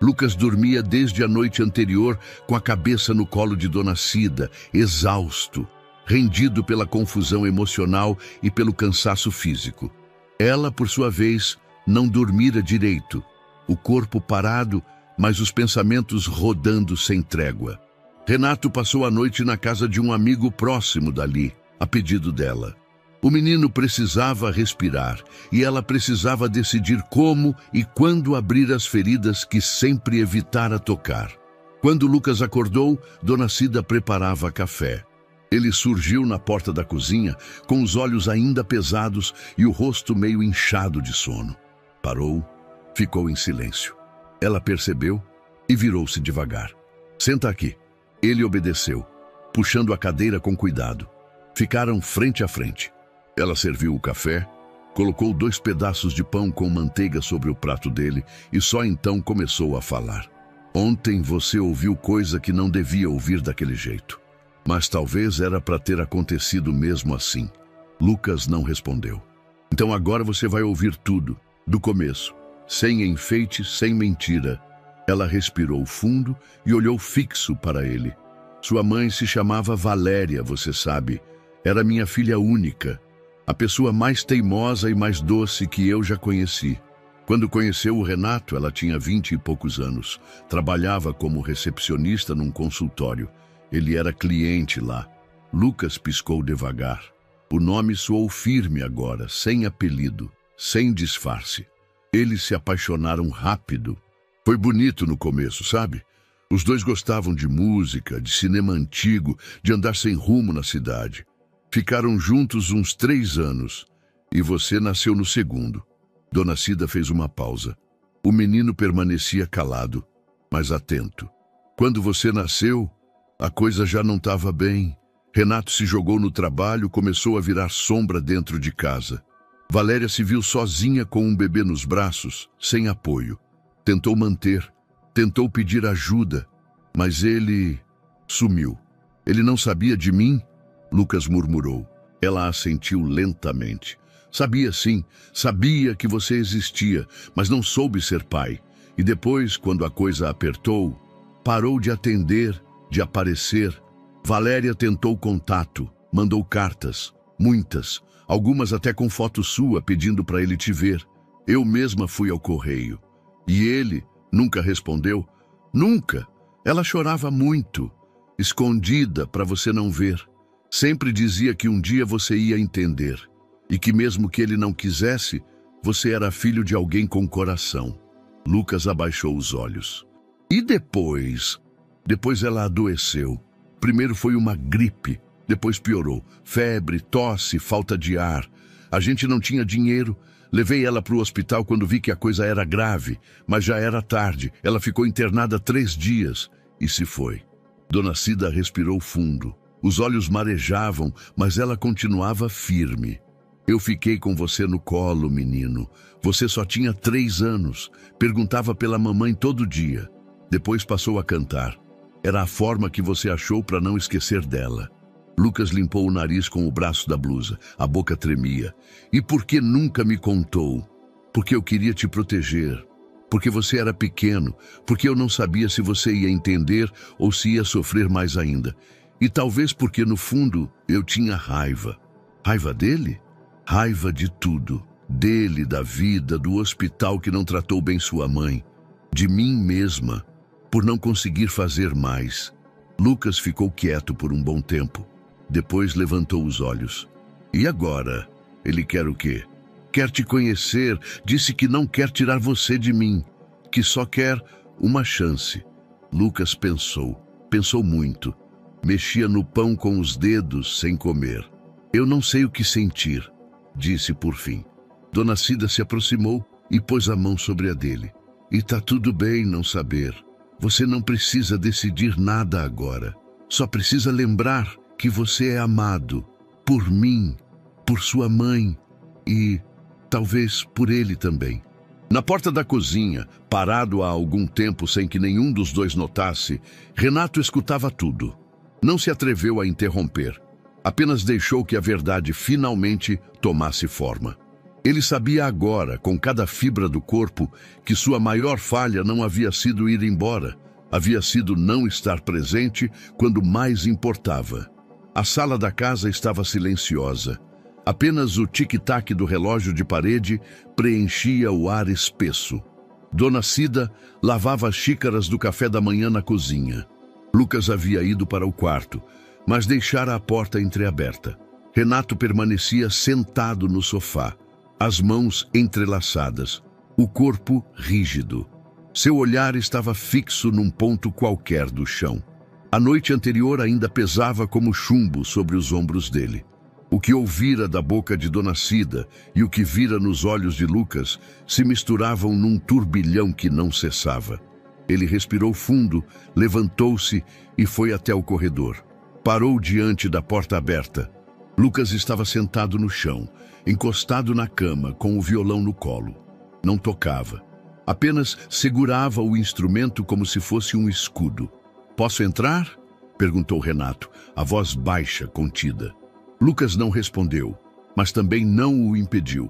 Lucas dormia desde a noite anterior com a cabeça no colo de Dona Cida, exausto, rendido pela confusão emocional e pelo cansaço físico. Ela, por sua vez, não dormira direito, o corpo parado, mas os pensamentos rodando sem trégua. Renato passou a noite na casa de um amigo próximo dali, a pedido dela. O menino precisava respirar e ela precisava decidir como e quando abrir as feridas que sempre evitara tocar. Quando Lucas acordou, Dona Cida preparava café. Ele surgiu na porta da cozinha, com os olhos ainda pesados e o rosto meio inchado de sono. Parou, ficou em silêncio. Ela percebeu e virou-se devagar. Senta aqui. Ele obedeceu, puxando a cadeira com cuidado. Ficaram frente a frente. Ela serviu o café, Colocou 2 pedaços de pão com manteiga sobre o prato dele e só então começou a falar. Ontem você ouviu coisa que não devia ouvir daquele jeito. Mas talvez era para ter acontecido mesmo assim. Lucas não respondeu. Então agora você vai ouvir tudo, do começo. Sem enfeite, sem mentira. Ela respirou fundo e olhou fixo para ele. Sua mãe se chamava Valéria, você sabe. Era minha filha única. A pessoa mais teimosa e mais doce que eu já conheci. Quando conheceu o Renato, ela tinha 20 e poucos anos. Trabalhava como recepcionista num consultório. Ele era cliente lá. Lucas piscou devagar. O nome soou firme agora, sem apelido, sem disfarce. Eles se apaixonaram rápido. Foi bonito no começo, sabe? Os dois gostavam de música, de cinema antigo, de andar sem rumo na cidade. Ficaram juntos uns 3 anos. E você nasceu no segundo. Dona Cida fez uma pausa. O menino permanecia calado, mas atento. Quando você nasceu, a coisa já não estava bem. Renato se jogou no trabalho, começou a virar sombra dentro de casa. Valéria se viu sozinha com um bebê nos braços, sem apoio. Tentou manter, tentou pedir ajuda, mas ele sumiu. Ele não sabia de mim? Lucas murmurou. Ela assentiu lentamente. Sabia sim, sabia que você existia, mas não soube ser pai. E depois, quando a coisa apertou, parou de atender, de aparecer. Valéria tentou contato, mandou cartas, muitas, algumas até com foto sua pedindo para ele te ver. Eu mesma fui ao correio. E ele nunca respondeu? Nunca. Ela chorava muito, escondida para você não ver. Sempre dizia que um dia você ia entender. E que mesmo que ele não quisesse, você era filho de alguém com coração. Lucas abaixou os olhos. E depois? Depois ela adoeceu. Primeiro foi uma gripe, depois piorou. Febre, tosse, falta de ar. A gente não tinha dinheiro. Levei ela para o hospital quando vi que a coisa era grave, mas já era tarde. Ela ficou internada 3 dias e se foi. Dona Cida respirou fundo. Os olhos marejavam, mas ela continuava firme. Eu fiquei com você no colo, menino. Você só tinha 3 anos. Perguntava pela mamãe todo dia. Depois passou a cantar. Era a forma que você achou para não esquecer dela. Lucas limpou o nariz com o braço da blusa. A boca tremia. E por que nunca me contou? Porque eu queria te proteger. Porque você era pequeno. Porque eu não sabia se você ia entender ou se ia sofrer mais ainda. E talvez porque, no fundo, eu tinha raiva. Raiva dele? Raiva de tudo. Dele, da vida, do hospital que não tratou bem sua mãe. De mim mesma, por não conseguir fazer mais. Lucas ficou quieto por um bom tempo. Depois levantou os olhos. E agora? Ele quer o quê? Quer te conhecer, disse que não quer tirar você de mim, que só quer uma chance. Lucas pensou muito. Mexia no pão com os dedos, sem comer. Eu não sei o que sentir, disse por fim. Dona Cida se aproximou e pôs a mão sobre a dele. E tá tudo bem não saber. Você não precisa decidir nada agora. Só precisa lembrar que você é amado. Por mim, por sua mãe e, talvez, por ele também. Na porta da cozinha, parado há algum tempo sem que nenhum dos dois notasse, Renato escutava tudo. Não se atreveu a interromper. Apenas deixou que a verdade finalmente tomasse forma. Ele sabia agora, com cada fibra do corpo, que sua maior falha não havia sido ir embora. Havia sido não estar presente quando mais importava. A sala da casa estava silenciosa. Apenas o tic-tac do relógio de parede preenchia o ar espesso. Dona Cida lavava as xícaras do café da manhã na cozinha. Lucas havia ido para o quarto, mas deixara a porta entreaberta. Renato permanecia sentado no sofá, as mãos entrelaçadas, o corpo rígido. Seu olhar estava fixo num ponto qualquer do chão. A noite anterior ainda pesava como chumbo sobre os ombros dele. O que ouvira da boca de Dona Cida e o que vira nos olhos de Lucas se misturavam num turbilhão que não cessava. Ele respirou fundo, levantou-se e foi até o corredor. Parou diante da porta aberta. Lucas estava sentado no chão, encostado na cama, com o violão no colo. Não tocava. Apenas segurava o instrumento como se fosse um escudo. "Posso entrar?" perguntou Renato, a voz baixa, contida. Lucas não respondeu, mas também não o impediu.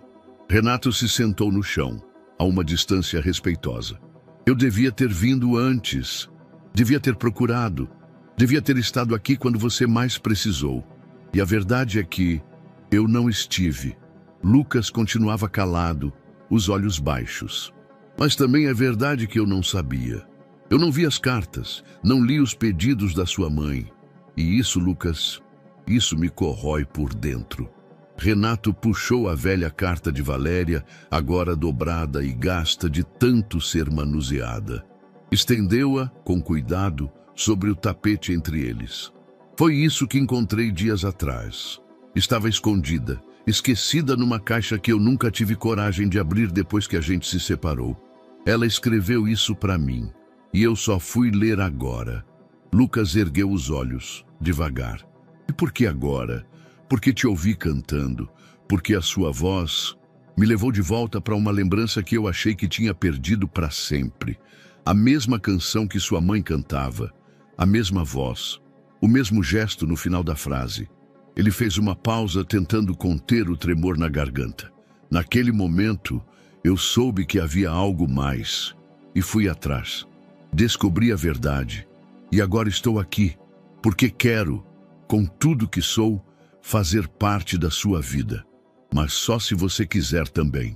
Renato se sentou no chão, a uma distância respeitosa. "Eu devia ter vindo antes. Devia ter procurado. Devia ter estado aqui quando você mais precisou. E a verdade é que eu não estive." Lucas continuava calado, os olhos baixos. "Mas também é verdade que eu não sabia. Eu não vi as cartas, não li os pedidos da sua mãe. E isso, Lucas, isso me corrói por dentro." Renato puxou a velha carta de Valéria, agora dobrada e gasta de tanto ser manuseada. Estendeu-a, com cuidado, sobre o tapete entre eles. "Foi isso que encontrei dias atrás. Estava escondida, esquecida numa caixa que eu nunca tive coragem de abrir depois que a gente se separou. Ela escreveu isso para mim, e eu só fui ler agora." Lucas ergueu os olhos, devagar. "E por que agora? Porque te ouvi cantando, porque a sua voz me levou de volta para uma lembrança que eu achei que tinha perdido para sempre. A mesma canção que sua mãe cantava, a mesma voz, o mesmo gesto no final da frase." Ele fez uma pausa, tentando conter o tremor na garganta. "Naquele momento, eu soube que havia algo mais, e fui atrás. Descobri a verdade, e agora estou aqui, porque quero, com tudo que sou, fazer parte da sua vida. Mas só se você quiser também."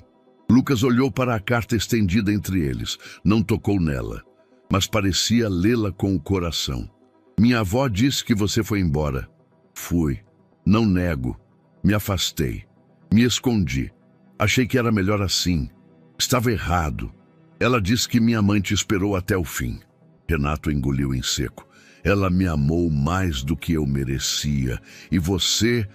Lucas olhou para a carta estendida entre eles. Não tocou nela, mas parecia lê-la com o coração. "Minha avó disse que você foi embora." "Fui. Não nego. Me afastei. Me escondi. Achei que era melhor assim. Estava errado. Ela disse que minha mãe te esperou até o fim." Renato engoliu em seco. "Ela me amou mais do que eu merecia. E você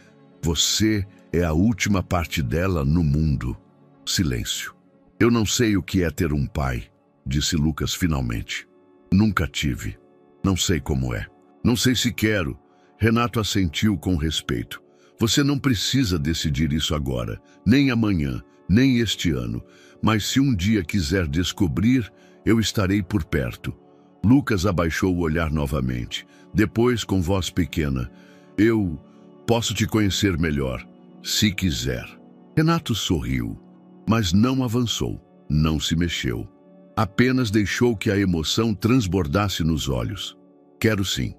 é a última parte dela no mundo." Silêncio. "Eu não sei o que é ter um pai", disse Lucas finalmente. "Nunca tive. Não sei como é. Não sei se quero." Renato assentiu com respeito. "Você não precisa decidir isso agora, nem amanhã, nem este ano. Mas se um dia quiser descobrir, eu estarei por perto." Lucas abaixou o olhar novamente. Depois, com voz pequena, "Eu posso te conhecer melhor, se quiser." Renato sorriu, mas não avançou, não se mexeu. Apenas deixou que a emoção transbordasse nos olhos. "Quero sim,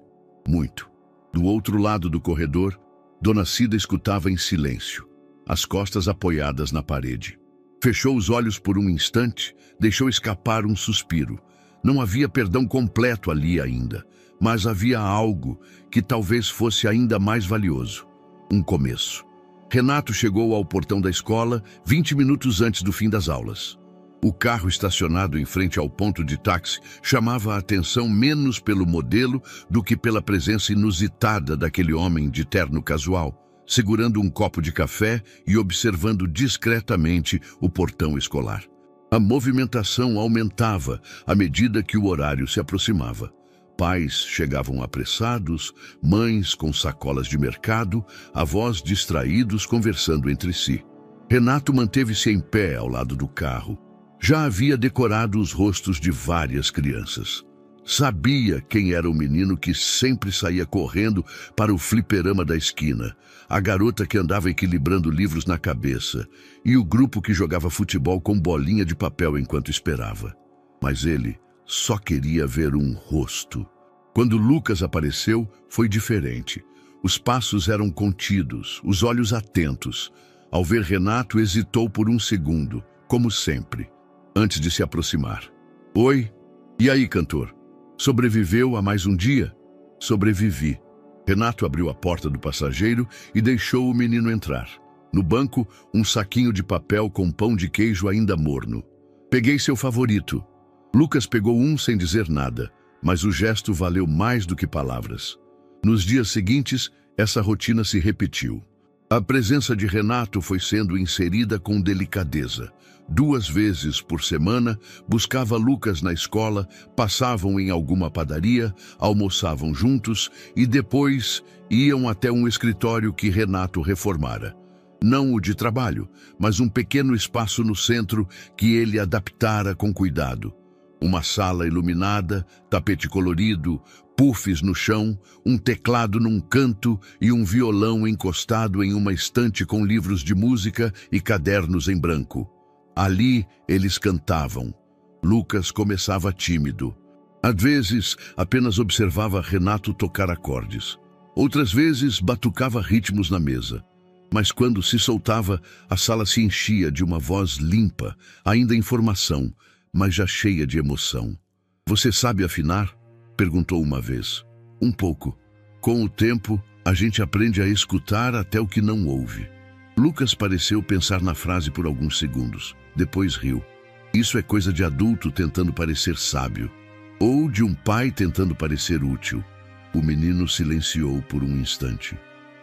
muito." Do outro lado do corredor, Dona Cida escutava em silêncio, as costas apoiadas na parede. Fechou os olhos por um instante, deixou escapar um suspiro. Não havia perdão completo ali ainda, mas havia algo que talvez fosse ainda mais valioso. Um começo. Renato chegou ao portão da escola 20 minutos antes do fim das aulas. O carro estacionado em frente ao ponto de táxi chamava a atenção menos pelo modelo do que pela presença inusitada daquele homem de terno casual, segurando um copo de café e observando discretamente o portão escolar. A movimentação aumentava à medida que o horário se aproximava. Pais chegavam apressados, mães com sacolas de mercado, avós distraídos conversando entre si. Renato manteve-se em pé ao lado do carro. Já havia decorado os rostos de várias crianças. Sabia quem era o menino que sempre saía correndo para o fliperama da esquina, a garota que andava equilibrando livros na cabeça e o grupo que jogava futebol com bolinha de papel enquanto esperava. Mas ele só queria ver um rosto. Quando Lucas apareceu, foi diferente. Os passos eram contidos, os olhos atentos. Ao ver Renato, hesitou por um segundo, como sempre, antes de se aproximar. "Oi? E aí, cantor? Sobreviveu a mais um dia?" "Sobrevivi." Renato abriu a porta do passageiro e deixou o menino entrar. No banco, um saquinho de papel com pão de queijo ainda morno. "Peguei seu favorito." Lucas pegou um sem dizer nada, mas o gesto valeu mais do que palavras. Nos dias seguintes, essa rotina se repetiu. A presença de Renato foi sendo inserida com delicadeza. 2 vezes por semana, buscava Lucas na escola, passavam em alguma padaria, almoçavam juntos e depois iam até um escritório que Renato reformara. Não o de trabalho, mas um pequeno espaço no centro que ele adaptara com cuidado. Uma sala iluminada, tapete colorido, puffs no chão, um teclado num canto e um violão encostado em uma estante com livros de música e cadernos em branco. Ali eles cantavam. Lucas começava tímido. Às vezes, apenas observava Renato tocar acordes. Outras vezes, batucava ritmos na mesa. Mas quando se soltava, a sala se enchia de uma voz limpa, ainda em formação, mas já cheia de emoção. "Você sabe afinar?" perguntou uma vez. "Um pouco. Com o tempo, a gente aprende a escutar até o que não ouve." Lucas pareceu pensar na frase por alguns segundos. Depois riu. "Isso é coisa de adulto tentando parecer sábio. Ou de um pai tentando parecer útil." O menino silenciou por um instante.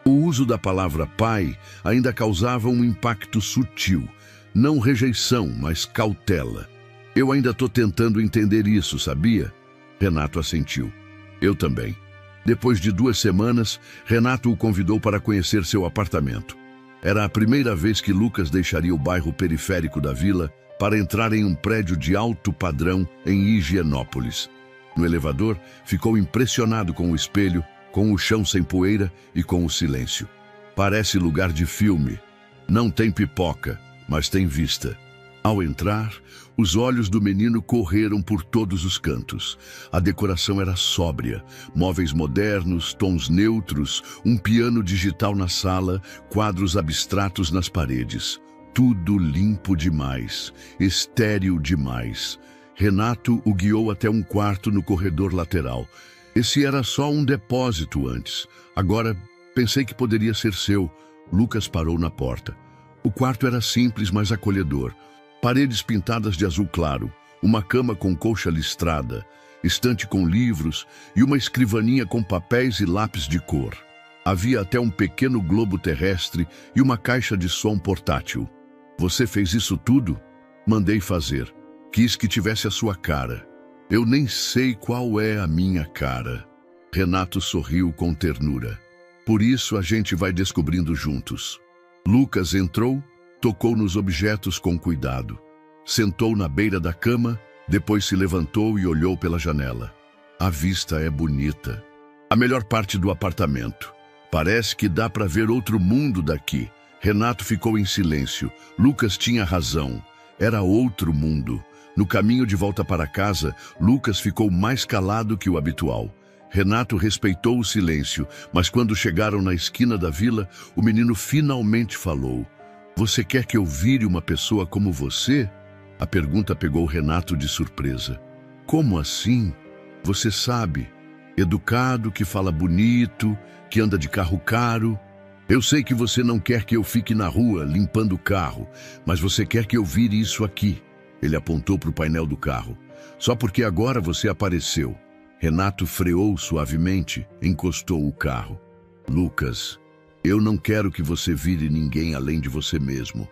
O uso da palavra pai ainda causava um impacto sutil. Não rejeição, mas cautela. "Eu ainda estou tentando entender isso, sabia?" Renato assentiu. "Eu também." Depois de 2 semanas, Renato o convidou para conhecer seu apartamento. Era a primeira vez que Lucas deixaria o bairro periférico da vila para entrar em um prédio de alto padrão em Higienópolis. No elevador, ficou impressionado com o espelho, com o chão sem poeira e com o silêncio. "Parece lugar de filme. Não tem pipoca, mas tem vista." Ao entrar, os olhos do menino correram por todos os cantos. A decoração era sóbria, móveis modernos, tons neutros, um piano digital na sala, quadros abstratos nas paredes. Tudo limpo demais, estéril demais. Renato o guiou até um quarto no corredor lateral. Esse era só um depósito antes. Agora, pensei que poderia ser seu. Lucas parou na porta. O quarto era simples, mas acolhedor. Paredes pintadas de azul claro, uma cama com colcha listrada, estante com livros e uma escrivaninha com papéis e lápis de cor. Havia até um pequeno globo terrestre e uma caixa de som portátil. "Você fez isso tudo?" "Mandei fazer. Quis que tivesse a sua cara." "Eu nem sei qual é a minha cara." Renato sorriu com ternura. "Por isso a gente vai descobrindo juntos." Lucas entrou, tocou nos objetos com cuidado. Sentou na beira da cama, depois se levantou e olhou pela janela. "A vista é bonita. A melhor parte do apartamento. Parece que dá para ver outro mundo daqui." Renato ficou em silêncio. Lucas tinha razão. Era outro mundo. No caminho de volta para casa, Lucas ficou mais calado que o habitual. Renato respeitou o silêncio, mas quando chegaram na esquina da vila, o menino finalmente falou. "Você quer que eu vire uma pessoa como você?" A pergunta pegou Renato de surpresa. "Como assim?" "Você sabe, educado, que fala bonito, que anda de carro caro. Eu sei que você não quer que eu fique na rua limpando o carro, mas você quer que eu vire isso aqui." Ele apontou para o painel do carro. "Só porque agora você apareceu." Renato freou suavemente, encostou o carro. "Lucas, eu não quero que você vire ninguém além de você mesmo.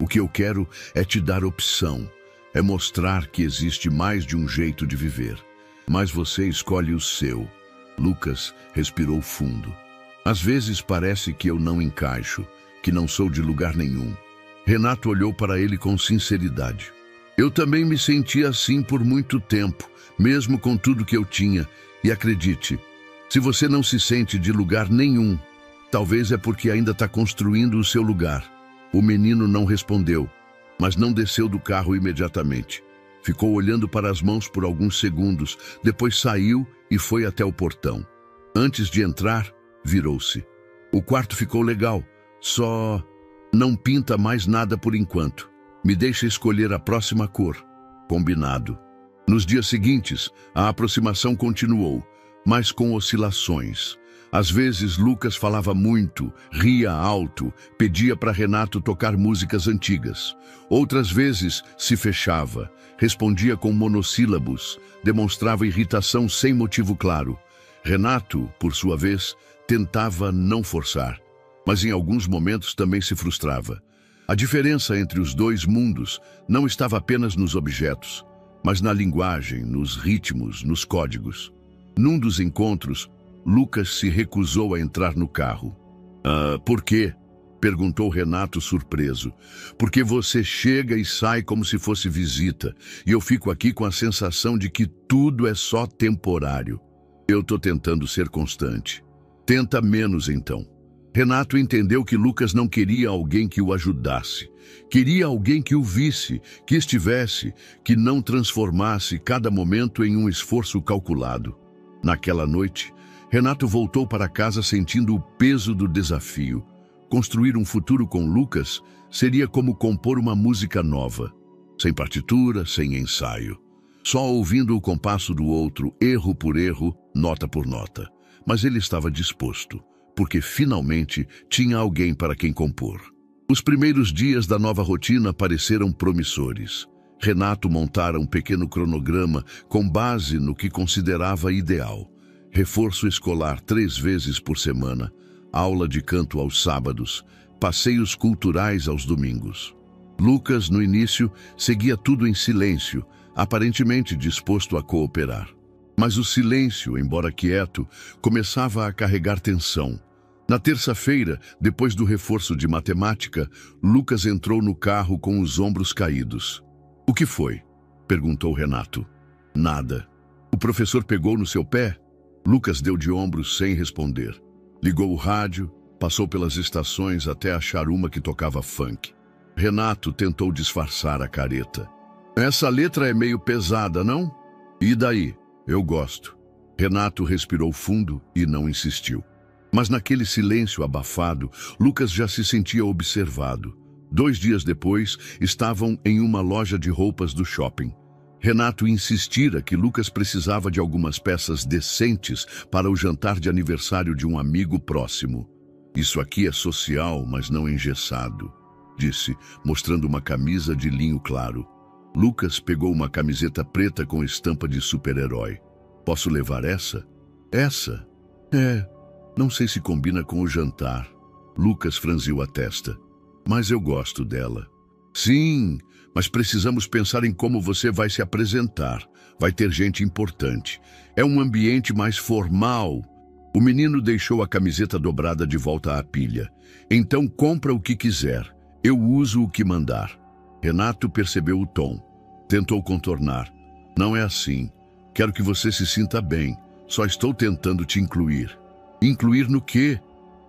O que eu quero é te dar opção, é mostrar que existe mais de um jeito de viver. Mas você escolhe o seu." Lucas respirou fundo. "Às vezes parece que eu não encaixo, que não sou de lugar nenhum." Renato olhou para ele com sinceridade. "Eu também me senti assim por muito tempo, mesmo com tudo que eu tinha. E acredite, se você não se sente de lugar nenhum, talvez é porque ainda está construindo o seu lugar." O menino não respondeu, mas não desceu do carro imediatamente. Ficou olhando para as mãos por alguns segundos, depois saiu e foi até o portão. Antes de entrar, virou-se. "O quarto ficou legal, só não pinta mais nada por enquanto. Me deixa escolher a próxima cor." "Combinado." Nos dias seguintes, a aproximação continuou, mas com oscilações. Às vezes, Lucas falava muito, ria alto, pedia para Renato tocar músicas antigas. Outras vezes, se fechava, respondia com monossílabos, demonstrava irritação sem motivo claro. Renato, por sua vez, tentava não forçar. mas em alguns momentos também se frustrava. A diferença entre os dois mundos não estava apenas nos objetos, mas na linguagem, nos ritmos, nos códigos. Num dos encontros, Lucas se recusou a entrar no carro. Por quê? Perguntou Renato surpreso. Porque você chega e sai como se fosse visita, e eu fico aqui com a sensação de que tudo é só temporário. Eu tô tentando ser constante. Tenta menos então. Renato entendeu que Lucas não queria alguém que o ajudasse. Queria alguém que o visse, que estivesse, que não transformasse cada momento em um esforço calculado. Naquela noite, Renato voltou para casa sentindo o peso do desafio. Construir um futuro com Lucas seria como compor uma música nova, sem partitura, sem ensaio. Só ouvindo o compasso do outro, erro por erro, nota por nota. Mas ele estava disposto, porque finalmente tinha alguém para quem compor. Os primeiros dias da nova rotina pareceram promissores. Renato montara um pequeno cronograma com base no que considerava ideal. Reforço escolar 3 vezes por semana, aula de canto aos sábados, passeios culturais aos domingos. Lucas, no início, seguia tudo em silêncio, aparentemente disposto a cooperar. Mas o silêncio, embora quieto, começava a carregar tensão. Na terça-feira, depois do reforço de matemática, Lucas entrou no carro com os ombros caídos. "O que foi?" perguntou Renato. "Nada." "O professor pegou no seu pé?" Lucas deu de ombros sem responder. Ligou o rádio, passou pelas estações até achar uma que tocava funk. Renato tentou disfarçar a careta. "Essa letra é meio pesada, não?" "E daí? Eu gosto." Renato respirou fundo e não insistiu. Mas naquele silêncio abafado, Lucas já se sentia observado. 2 dias depois, estavam em uma loja de roupas do shopping. Renato insistira que Lucas precisava de algumas peças decentes para o jantar de aniversário de um amigo próximo. "Isso aqui é social, mas não engessado", disse, mostrando uma camisa de linho claro. Lucas pegou uma camiseta preta com estampa de super-herói. "Posso levar essa?" "Essa? Não sei se combina com o jantar." Lucas franziu a testa. "Mas eu gosto dela." "Sim, mas precisamos pensar em como você vai se apresentar. Vai ter gente importante. É um ambiente mais formal." O menino deixou a camiseta dobrada de volta à pilha. "Então compra o que quiser. Eu uso o que mandar." Renato percebeu o tom. Tentou contornar. "Não é assim. Quero que você se sinta bem. Só estou tentando te incluir." "Incluir no quê?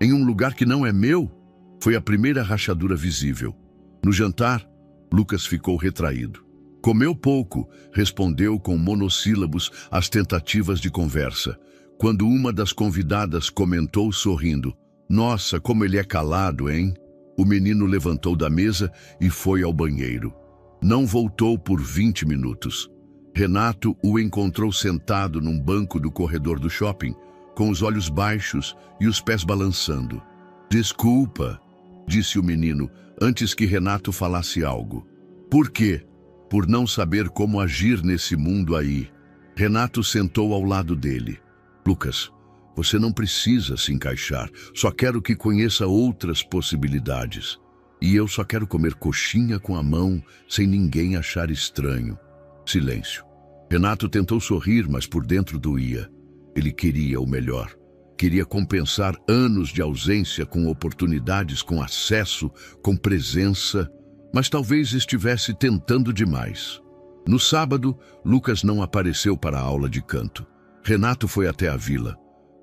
Em um lugar que não é meu?" Foi a primeira rachadura visível. No jantar, Lucas ficou retraído. Comeu pouco, respondeu com monossílabos às tentativas de conversa. Quando uma das convidadas comentou sorrindo: "Nossa, como ele é calado, hein?" O menino levantou da mesa e foi ao banheiro. Não voltou por 20 minutos. Renato o encontrou sentado num banco do corredor do shopping, com os olhos baixos e os pés balançando. "Desculpa", disse o menino, antes que Renato falasse algo. "Por quê?" "Por não saber como agir nesse mundo aí." Renato sentou ao lado dele. "Lucas, você não precisa se encaixar. Só quero que conheça outras possibilidades. E eu só quero comer coxinha com a mão, sem ninguém achar estranho." Silêncio. Renato tentou sorrir, mas por dentro doía. Ele queria o melhor. Queria compensar anos de ausência com oportunidades, com acesso, com presença, mas talvez estivesse tentando demais. No sábado, Lucas não apareceu para a aula de canto. Renato foi até a vila.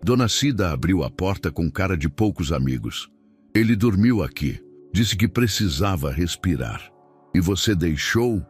Dona Cida abriu a porta com cara de poucos amigos. "Ele dormiu aqui. Disse que precisava respirar." "E você deixou?"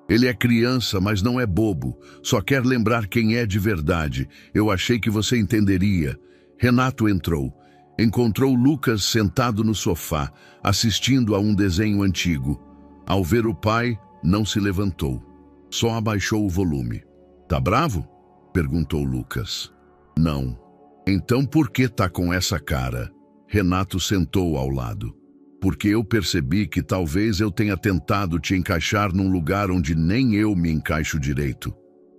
"Ele é criança, mas não é bobo. Só quer lembrar quem é de verdade. Eu achei que você entenderia." Renato entrou. Encontrou Lucas sentado no sofá, assistindo a um desenho antigo. Ao ver o pai, não se levantou. Só abaixou o volume. "Tá bravo?" perguntou Lucas. "Não." "Então por que tá com essa cara?" Renato sentou ao lado. "Porque eu percebi que talvez eu tenha tentado te encaixar num lugar onde nem eu me encaixo direito."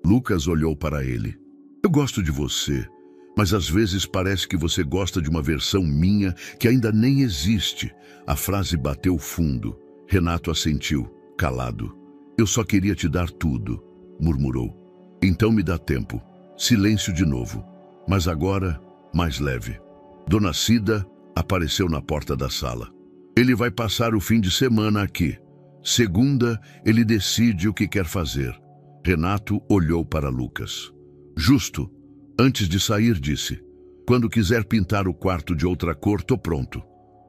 Lucas olhou para ele. "Eu gosto de você, Mas às vezes parece que você gosta de uma versão minha que ainda nem existe. A frase bateu fundo. Renato assentiu, calado. Eu só queria te dar tudo, murmurou. Então me dá tempo. Silêncio de novo. Mas agora, mais leve. Dona Cida apareceu na porta da sala. Ele vai passar o fim de semana aqui. Segunda, ele decide o que quer fazer. Renato olhou para Lucas. Justo. Antes de sair, disse: quando quiser pintar o quarto de outra cor, tô pronto.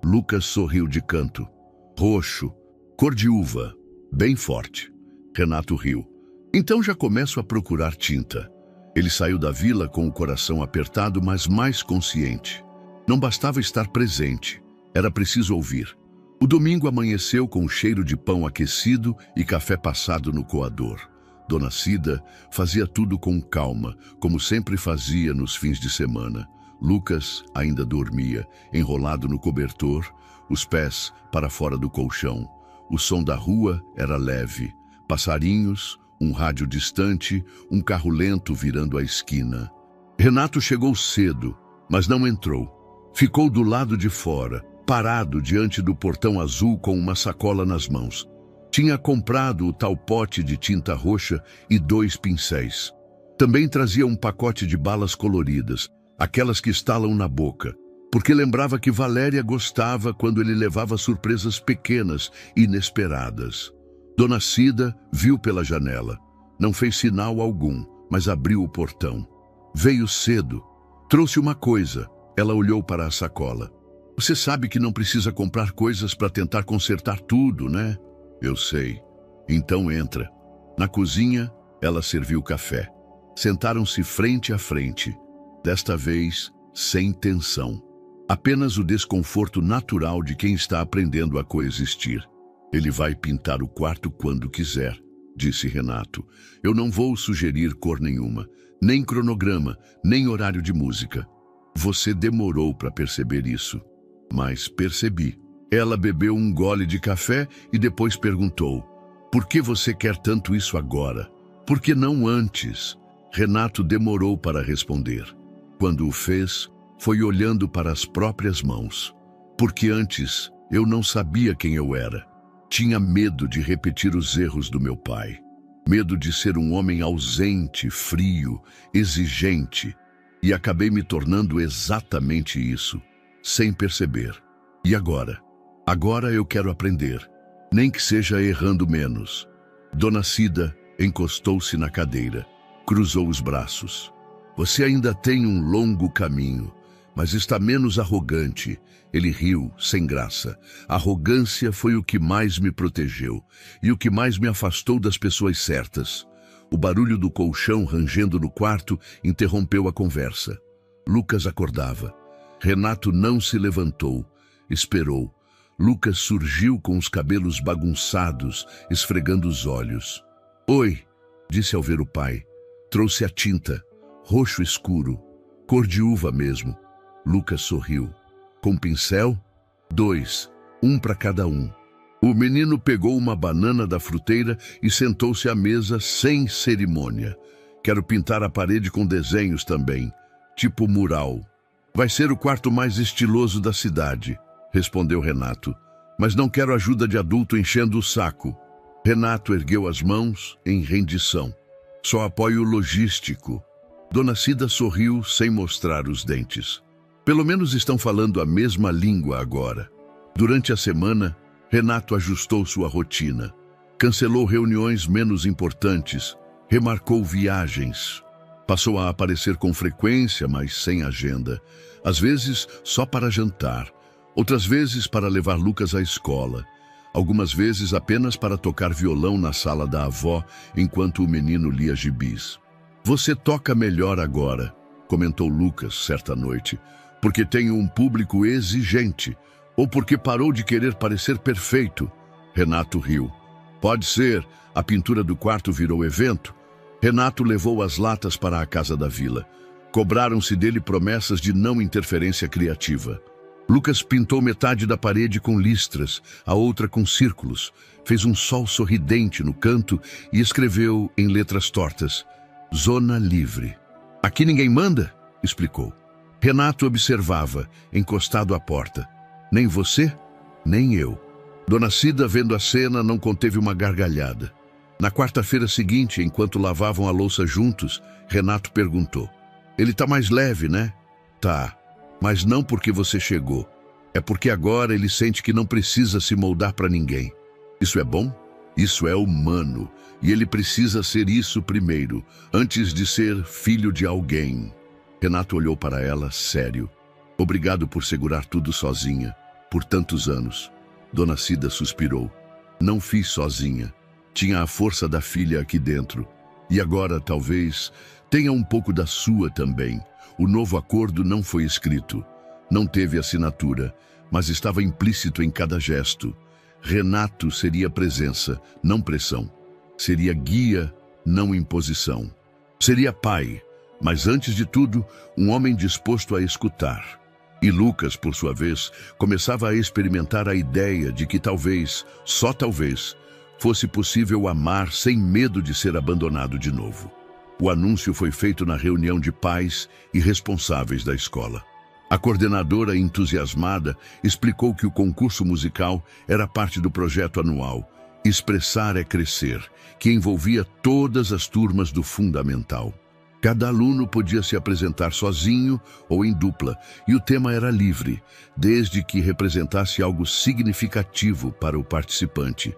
Lucas sorriu de canto. Roxo, cor de uva, bem forte. Renato riu. Então já começo a procurar tinta. Ele saiu da vila com o coração apertado, mas mais consciente. Não bastava estar presente, era preciso ouvir. O domingo amanheceu com o cheiro de pão aquecido e café passado no coador. Dona Cida fazia tudo com calma, como sempre fazia nos fins de semana. Lucas ainda dormia, enrolado no cobertor, os pés para fora do colchão. O som da rua era leve. Passarinhos, um rádio distante, um carro lento virando a esquina. Renato chegou cedo, mas não entrou. Ficou do lado de fora, parado diante do portão azul com uma sacola nas mãos. Tinha comprado o tal pote de tinta roxa e 2 pincéis. Também trazia um pacote de balas coloridas, aquelas que estalam na boca, porque lembrava que Valéria gostava quando ele levava surpresas pequenas, inesperadas. Dona Cida viu pela janela. Não fez sinal algum, mas abriu o portão. Veio cedo. Trouxe uma coisa. Ela olhou para a sacola. Você sabe que não precisa comprar coisas para tentar consertar tudo, né? Eu sei. Então entra. Na cozinha, ela serviu café. Sentaram-se frente a frente. Desta vez, sem tensão. Apenas o desconforto natural de quem está aprendendo a coexistir. Ele vai pintar o quarto quando quiser, disse Renato. Eu não vou sugerir cor nenhuma, nem cronograma, nem horário de música. Você demorou para perceber isso. Mas percebi. Ela bebeu um gole de café e depois perguntou: por que você quer tanto isso agora? Por que não antes? Renato demorou para responder. Quando o fez, foi olhando para as próprias mãos. Porque antes eu não sabia quem eu era. Tinha medo de repetir os erros do meu pai. Medo de ser um homem ausente, frio, exigente. E acabei me tornando exatamente isso, sem perceber. E agora? Agora eu quero aprender, nem que seja errando menos. Dona Cida encostou-se na cadeira, cruzou os braços. Você ainda tem um longo caminho, mas está menos arrogante. Ele riu, sem graça. A arrogância foi o que mais me protegeu e o que mais me afastou das pessoas certas. O barulho do colchão rangendo no quarto interrompeu a conversa. Lucas acordava. Renato não se levantou. Esperou. Lucas surgiu com os cabelos bagunçados, esfregando os olhos. Oi, disse ao ver o pai. Trouxe a tinta. Roxo escuro. Cor de uva mesmo. Lucas sorriu. Com pincel? 2. Um para cada um. O menino pegou uma banana da fruteira e sentou-se à mesa sem cerimônia. Quero pintar a parede com desenhos também, tipo mural. Vai ser o quarto mais estiloso da cidade, respondeu Renato. Mas não quero ajuda de adulto enchendo o saco. Renato ergueu as mãos em rendição. Só apoio logístico. Dona Cida sorriu sem mostrar os dentes. Pelo menos estão falando a mesma língua agora. Durante a semana, Renato ajustou sua rotina. Cancelou reuniões menos importantes. Remarcou viagens. Passou a aparecer com frequência, mas sem agenda. Às vezes, só para jantar. Outras vezes, para levar Lucas à escola. Algumas vezes, apenas para tocar violão na sala da avó, enquanto o menino lia gibis. Você toca melhor agora, comentou Lucas certa noite, porque tenho um público exigente, ou porque parou de querer parecer perfeito. Renato riu. Pode ser, a pintura do quarto virou evento. Renato levou as latas para a casa da vila. Cobraram-se dele promessas de não interferência criativa. Lucas pintou metade da parede com listras, a outra com círculos. Fez um sol sorridente no canto e escreveu em letras tortas: Zona livre. Aqui ninguém manda? explicou. Renato observava, encostado à porta. Nem você, nem eu. Dona Cida, vendo a cena, não conteve uma gargalhada. Na quarta-feira seguinte, enquanto lavavam a louça juntos, Renato perguntou. Ele tá mais leve, né? Tá, mas não porque você chegou. É porque agora ele sente que não precisa se moldar para ninguém. Isso é bom? Isso é humano. E ele precisa ser isso primeiro, antes de ser filho de alguém. Renato olhou para ela, sério. Obrigado por segurar tudo sozinha, por tantos anos. Dona Cida suspirou. Não fiz sozinha. Tinha a força da filha aqui dentro. E agora, talvez, tenha um pouco da sua também. O novo acordo não foi escrito. Não teve assinatura, mas estava implícito em cada gesto. Renato seria presença, não pressão. Seria guia, não imposição. Seria pai, mas antes de tudo, um homem disposto a escutar. E Lucas, por sua vez, começava a experimentar a ideia de que talvez, só talvez, fosse possível amar sem medo de ser abandonado de novo. O anúncio foi feito na reunião de pais e responsáveis da escola. A coordenadora, entusiasmada, explicou que o concurso musical era parte do projeto anual Expressar é Crescer, que envolvia todas as turmas do fundamental. Cada aluno podia se apresentar sozinho ou em dupla, e o tema era livre, desde que representasse algo significativo para o participante.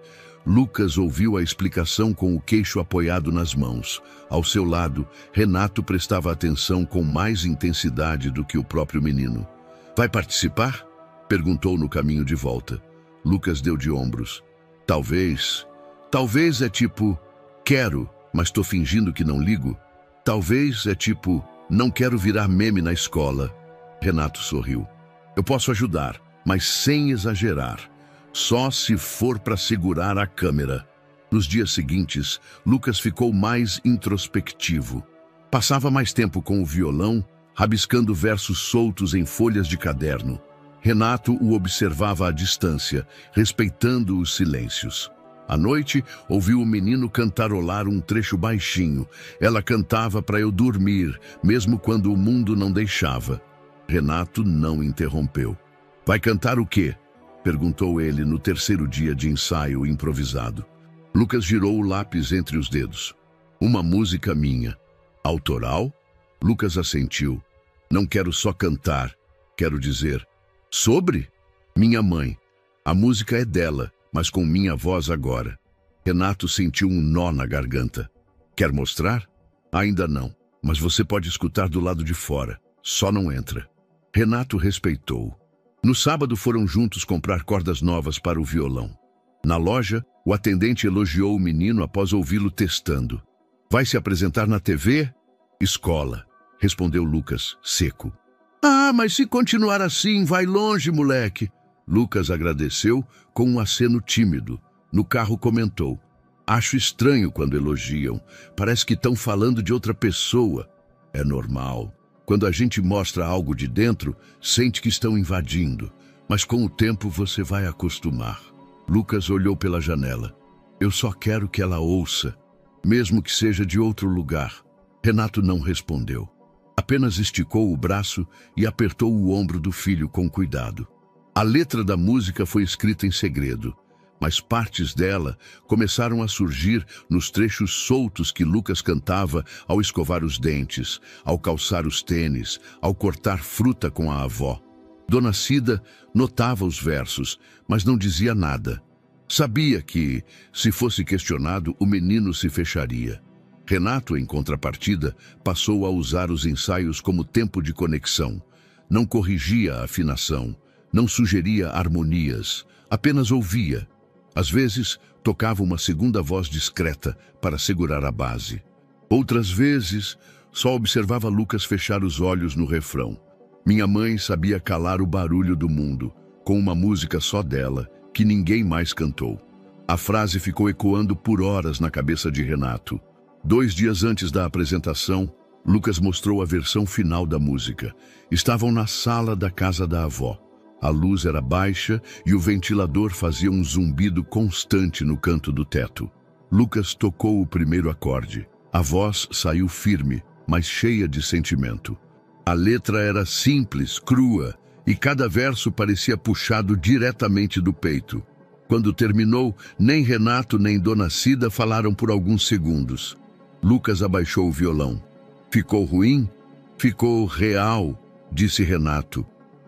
Lucas ouviu a explicação com o queixo apoiado nas mãos. Ao seu lado, Renato prestava atenção com mais intensidade do que o próprio menino. Vai participar? Perguntou no caminho de volta. Lucas deu de ombros. Talvez. Talvez é tipo, quero, mas tô fingindo que não ligo. Talvez é tipo, não quero virar meme na escola. Renato sorriu. Eu posso ajudar, mas sem exagerar. Só se for para segurar a câmera. Nos dias seguintes, Lucas ficou mais introspectivo. Passava mais tempo com o violão, rabiscando versos soltos em folhas de caderno. Renato o observava à distância, respeitando os silêncios. À noite, ouviu o menino cantarolar um trecho baixinho. Ela cantava para eu dormir, mesmo quando o mundo não deixava. Renato não interrompeu. Vai cantar o quê? Perguntou ele no terceiro dia de ensaio improvisado. Lucas girou o lápis entre os dedos. Uma música minha. Autoral? Lucas assentiu. Não quero só cantar, quero dizer. Sobre? Minha mãe. A música é dela, mas com minha voz agora. Renato sentiu um nó na garganta. Quer mostrar? Ainda não, mas você pode escutar do lado de fora. Só não entra. Renato respeitou. No sábado foram juntos comprar cordas novas para o violão. Na loja, o atendente elogiou o menino após ouvi-lo testando. Vai se apresentar na TV? Escola, respondeu Lucas, seco. Ah, mas se continuar assim, vai longe, moleque. Lucas agradeceu com um aceno tímido. No carro comentou. Acho estranho quando elogiam. Parece que estão falando de outra pessoa. É normal. Quando a gente mostra algo de dentro, sente que estão invadindo. Mas com o tempo você vai acostumar. Lucas olhou pela janela. Eu só quero que ela ouça, mesmo que seja de outro lugar. Renato não respondeu. Apenas esticou o braço e apertou o ombro do filho com cuidado. A letra da música foi escrita em segredo, mas partes dela começaram a surgir nos trechos soltos que Lucas cantava ao escovar os dentes, ao calçar os tênis, ao cortar fruta com a avó. Dona Cida notava os versos, mas não dizia nada. Sabia que, se fosse questionado, o menino se fecharia. Renato, em contrapartida, passou a usar os ensaios como tempo de conexão. Não corrigia a afinação, não sugeria harmonias, apenas ouvia. Às vezes, tocava uma segunda voz discreta para segurar a base. Outras vezes, só observava Lucas fechar os olhos no refrão. Minha mãe sabia calar o barulho do mundo, com uma música só dela, que ninguém mais cantou. A frase ficou ecoando por horas na cabeça de Renato. 2 dias antes da apresentação, Lucas mostrou a versão final da música. Estavam na sala da casa da avó. A luz era baixa e o ventilador fazia um zumbido constante no canto do teto. Lucas tocou o primeiro acorde. A voz saiu firme, mas cheia de sentimento. A letra era simples, crua, e cada verso parecia puxado diretamente do peito. Quando terminou, nem Renato nem Dona Cida falaram por alguns segundos. Lucas abaixou o violão. Ficou ruim? Ficou real, disse Renato.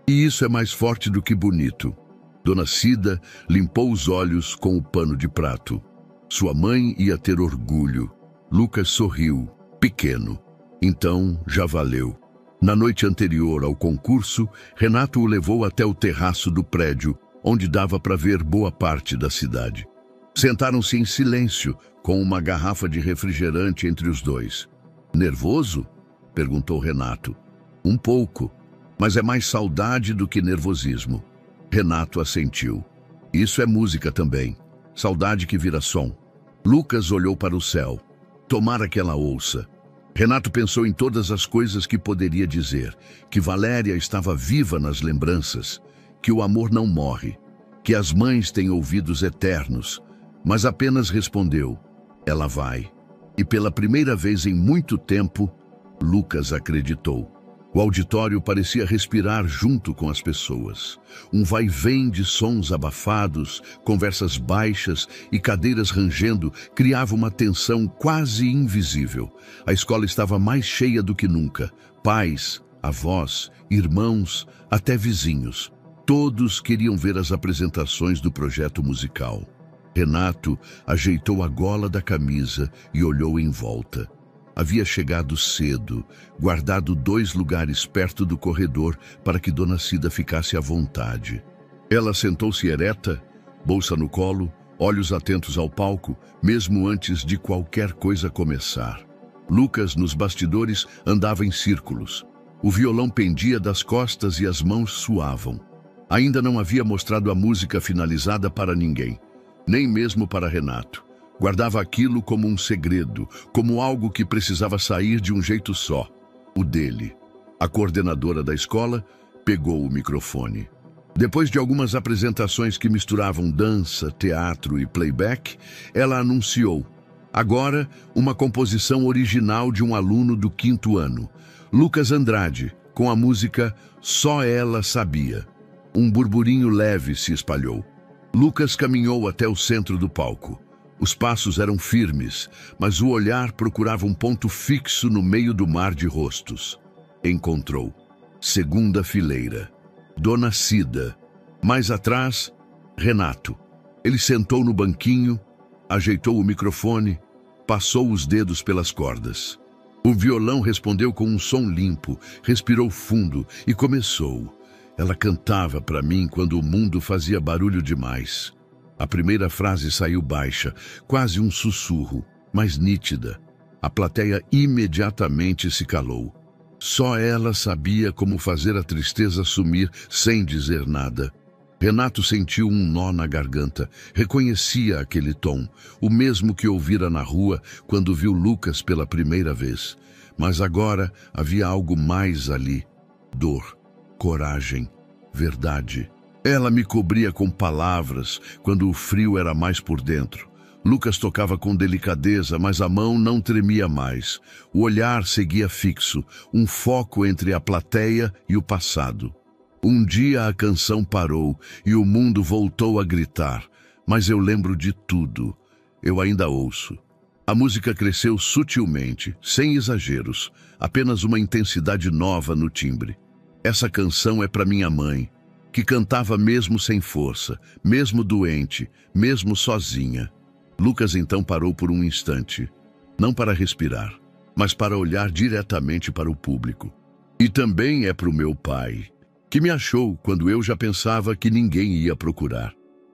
E isso é mais forte do que bonito. Dona Cida limpou os olhos com o pano de prato. Sua mãe ia ter orgulho. Lucas sorriu, pequeno. Então, já valeu. Na noite anterior ao concurso, Renato o levou até o terraço do prédio, onde dava para ver boa parte da cidade. Sentaram-se em silêncio, com uma garrafa de refrigerante entre os dois. Nervoso? Perguntou Renato. Um pouco, mas é mais saudade do que nervosismo. Renato assentiu. Isso é música também. Saudade que vira som. Lucas olhou para o céu. Tomara que ela ouça. Renato pensou em todas as coisas que poderia dizer, que Valéria estava viva nas lembranças, que o amor não morre, que as mães têm ouvidos eternos, mas apenas respondeu, ela vai. E pela primeira vez em muito tempo, Lucas acreditou. O auditório parecia respirar junto com as pessoas. Um vai-vem de sons abafados, conversas baixas e cadeiras rangendo criava uma tensão quase invisível. A escola estava mais cheia do que nunca. Pais, avós, irmãos, até vizinhos. Todos queriam ver as apresentações do projeto musical. Renato ajeitou a gola da camisa e olhou em volta. Havia chegado cedo, guardado 2 lugares perto do corredor para que Dona Cida ficasse à vontade. Ela sentou-se ereta, bolsa no colo, olhos atentos ao palco, mesmo antes de qualquer coisa começar. Lucas, nos bastidores, andava em círculos. O violão pendia das costas e as mãos suavam. Ainda não havia mostrado a música finalizada para ninguém, nem mesmo para Renato. Guardava aquilo como um segredo, como algo que precisava sair de um jeito só, o dele. A coordenadora da escola pegou o microfone. Depois de algumas apresentações que misturavam dança, teatro e playback, ela anunciou. Agora, uma composição original de um aluno do 5º ano, Lucas Andrade, com a música Só Ela Sabia. Um burburinho leve se espalhou. Lucas caminhou até o centro do palco. Os passos eram firmes, mas o olhar procurava um ponto fixo no meio do mar de rostos. Encontrou. Segunda fileira. Dona Cida. Mais atrás, Renato. Ele sentou no banquinho, ajeitou o microfone, passou os dedos pelas cordas. O violão respondeu com um som limpo, respirou fundo e começou. Ela cantava para mim quando o mundo fazia barulho demais. A primeira frase saiu baixa, quase um sussurro, mas nítida. A plateia imediatamente se calou. Só ela sabia como fazer a tristeza sumir sem dizer nada. Renato sentiu um nó na garganta. Reconhecia aquele tom, o mesmo que ouvira na rua quando viu Lucas pela primeira vez. Mas agora havia algo mais ali. Dor, coragem, verdade. Ela me cobria com palavras quando o frio era mais por dentro. Lucas tocava com delicadeza, mas a mão não tremia mais. O olhar seguia fixo, um foco entre a plateia e o passado. Um dia a canção parou e o mundo voltou a gritar, mas eu lembro de tudo. Eu ainda ouço. A música cresceu sutilmente, sem exageros, apenas uma intensidade nova no timbre. Essa canção é para minha mãe, que cantava mesmo sem força, mesmo doente, mesmo sozinha. Lucas então parou por um instante, não para respirar, mas para olhar diretamente para o público. E também é para o meu pai, que me achou quando eu já pensava que ninguém ia procurar.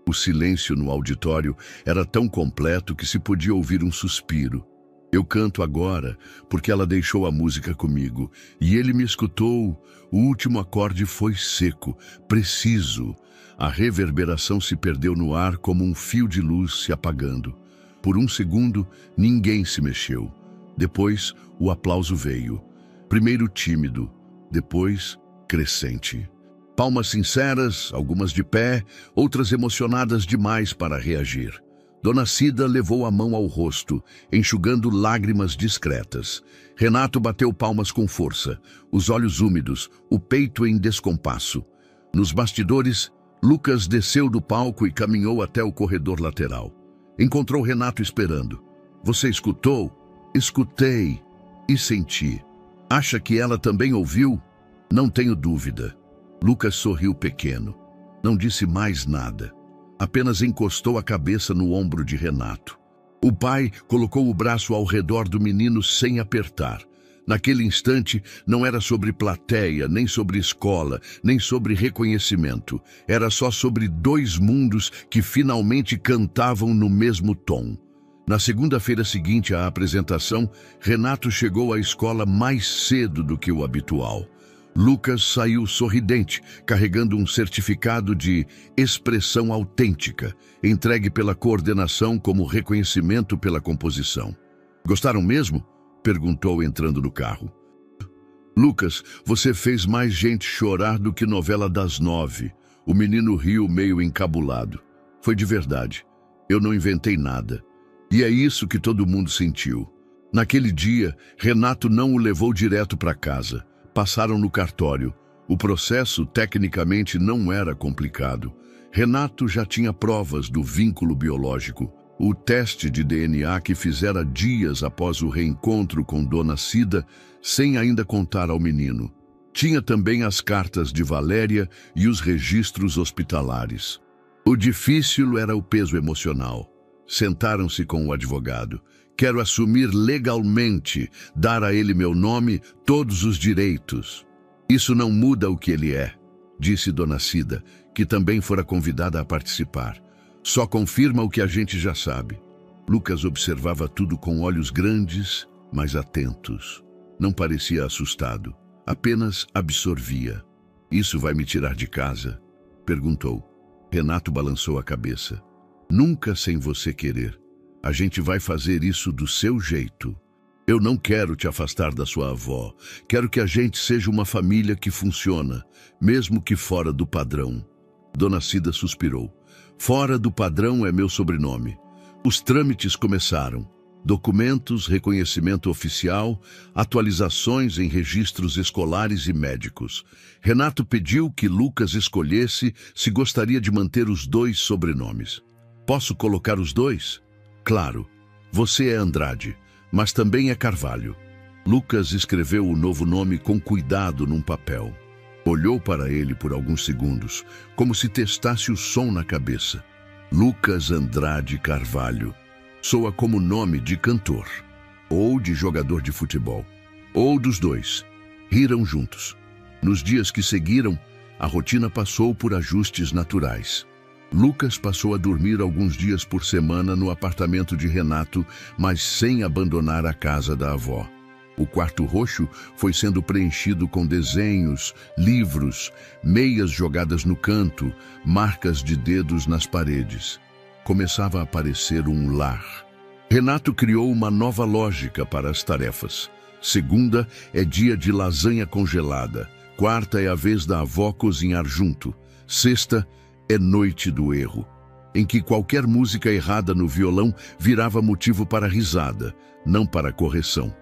O silêncio no auditório era tão completo que se podia ouvir um suspiro. Eu canto agora porque ela deixou a música comigo e ele me escutou. O último acorde foi seco, preciso. A reverberação se perdeu no ar como um fio de luz se apagando. Por um segundo, ninguém se mexeu. Depois, o aplauso veio. Primeiro tímido, depois crescente. Palmas sinceras, algumas de pé, outras emocionadas demais para reagir. Dona Cida levou a mão ao rosto, enxugando lágrimas discretas. Renato bateu palmas com força, os olhos úmidos, o peito em descompasso. Nos bastidores, Lucas desceu do palco e caminhou até o corredor lateral. Encontrou Renato esperando. Você escutou? Escutei e senti. Acha que ela também ouviu? Não tenho dúvida. Lucas sorriu pequeno. Não disse mais nada. Apenas encostou a cabeça no ombro de Renato. O pai colocou o braço ao redor do menino sem apertar. Naquele instante, não era sobre plateia, nem sobre escola, nem sobre reconhecimento. Era só sobre dois mundos que finalmente cantavam no mesmo tom. Na segunda-feira seguinte à apresentação, Renato chegou à escola mais cedo do que o habitual. Lucas saiu sorridente, carregando um certificado de expressão autêntica, entregue pela coordenação como reconhecimento pela composição. Gostaram mesmo? Perguntou entrando no carro. Lucas, você fez mais gente chorar do que novela das 9. O menino riu meio encabulado. Foi de verdade. Eu não inventei nada. E é isso que todo mundo sentiu. Naquele dia, Renato não o levou direto para casa. Passaram no cartório. O processo, tecnicamente, não era complicado. Renato já tinha provas do vínculo biológico. O teste de DNA que fizera dias após o reencontro com Dona Cida, sem ainda contar ao menino. Tinha também as cartas de Valéria e os registros hospitalares. O difícil era o peso emocional. Sentaram-se com o advogado. Quero assumir legalmente, dar a ele meu nome, todos os direitos. Isso não muda o que ele é, disse Dona Cida, que também fora convidada a participar. Só confirma o que a gente já sabe. Lucas observava tudo com olhos grandes, mas atentos. Não parecia assustado, apenas absorvia. Isso vai me tirar de casa? Perguntou. Renato balançou a cabeça. Nunca sem você querer. A gente vai fazer isso do seu jeito. Eu não quero te afastar da sua avó. Quero que a gente seja uma família que funciona, mesmo que fora do padrão. Dona Cida suspirou. Fora do padrão é meu sobrenome. Os trâmites começaram. Documentos, reconhecimento oficial, atualizações em registros escolares e médicos. Renato pediu que Lucas escolhesse se gostaria de manter os dois sobrenomes. Posso colocar os dois? Claro, você é Andrade, mas também é Carvalho. Lucas escreveu o novo nome com cuidado num papel. Olhou para ele por alguns segundos, como se testasse o som na cabeça. Lucas Andrade Carvalho. Soa como nome de cantor, ou de jogador de futebol, ou dos dois. Riram juntos. Nos dias que seguiram, a rotina passou por ajustes naturais. Lucas passou a dormir alguns dias por semana no apartamento de Renato, mas sem abandonar a casa da avó. O quarto roxo foi sendo preenchido com desenhos, livros, meias jogadas no canto, marcas de dedos nas paredes. Começava a aparecer um lar. Renato criou uma nova lógica para as tarefas. Segunda é dia de lasanha congelada. Quarta é a vez da avó cozinhar junto. Sexta é noite do erro, em que qualquer música errada no violão virava motivo para risada, não para correção.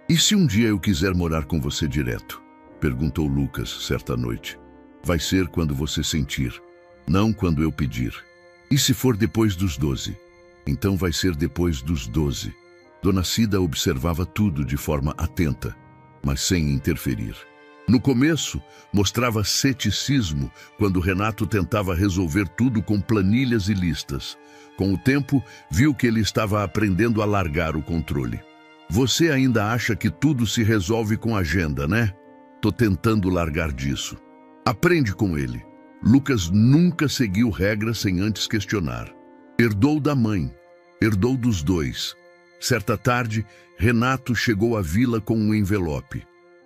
E se um dia eu quiser morar com você direto? Perguntou Lucas certa noite. Vai ser quando você sentir, não quando eu pedir. E se for depois dos 12? Então vai ser depois dos 12. Dona Cida observava tudo de forma atenta, mas sem interferir. No começo, mostrava ceticismo quando Renato tentava resolver tudo com planilhas e listas. Com o tempo, viu que ele estava aprendendo a largar o controle. Você ainda acha que tudo se resolve com agenda, né? Tô tentando largar disso. Aprende com ele. Lucas nunca seguiu regras sem antes questionar. Herdou da mãe, herdou dos dois. Certa tarde, Renato chegou à vila com um envelope.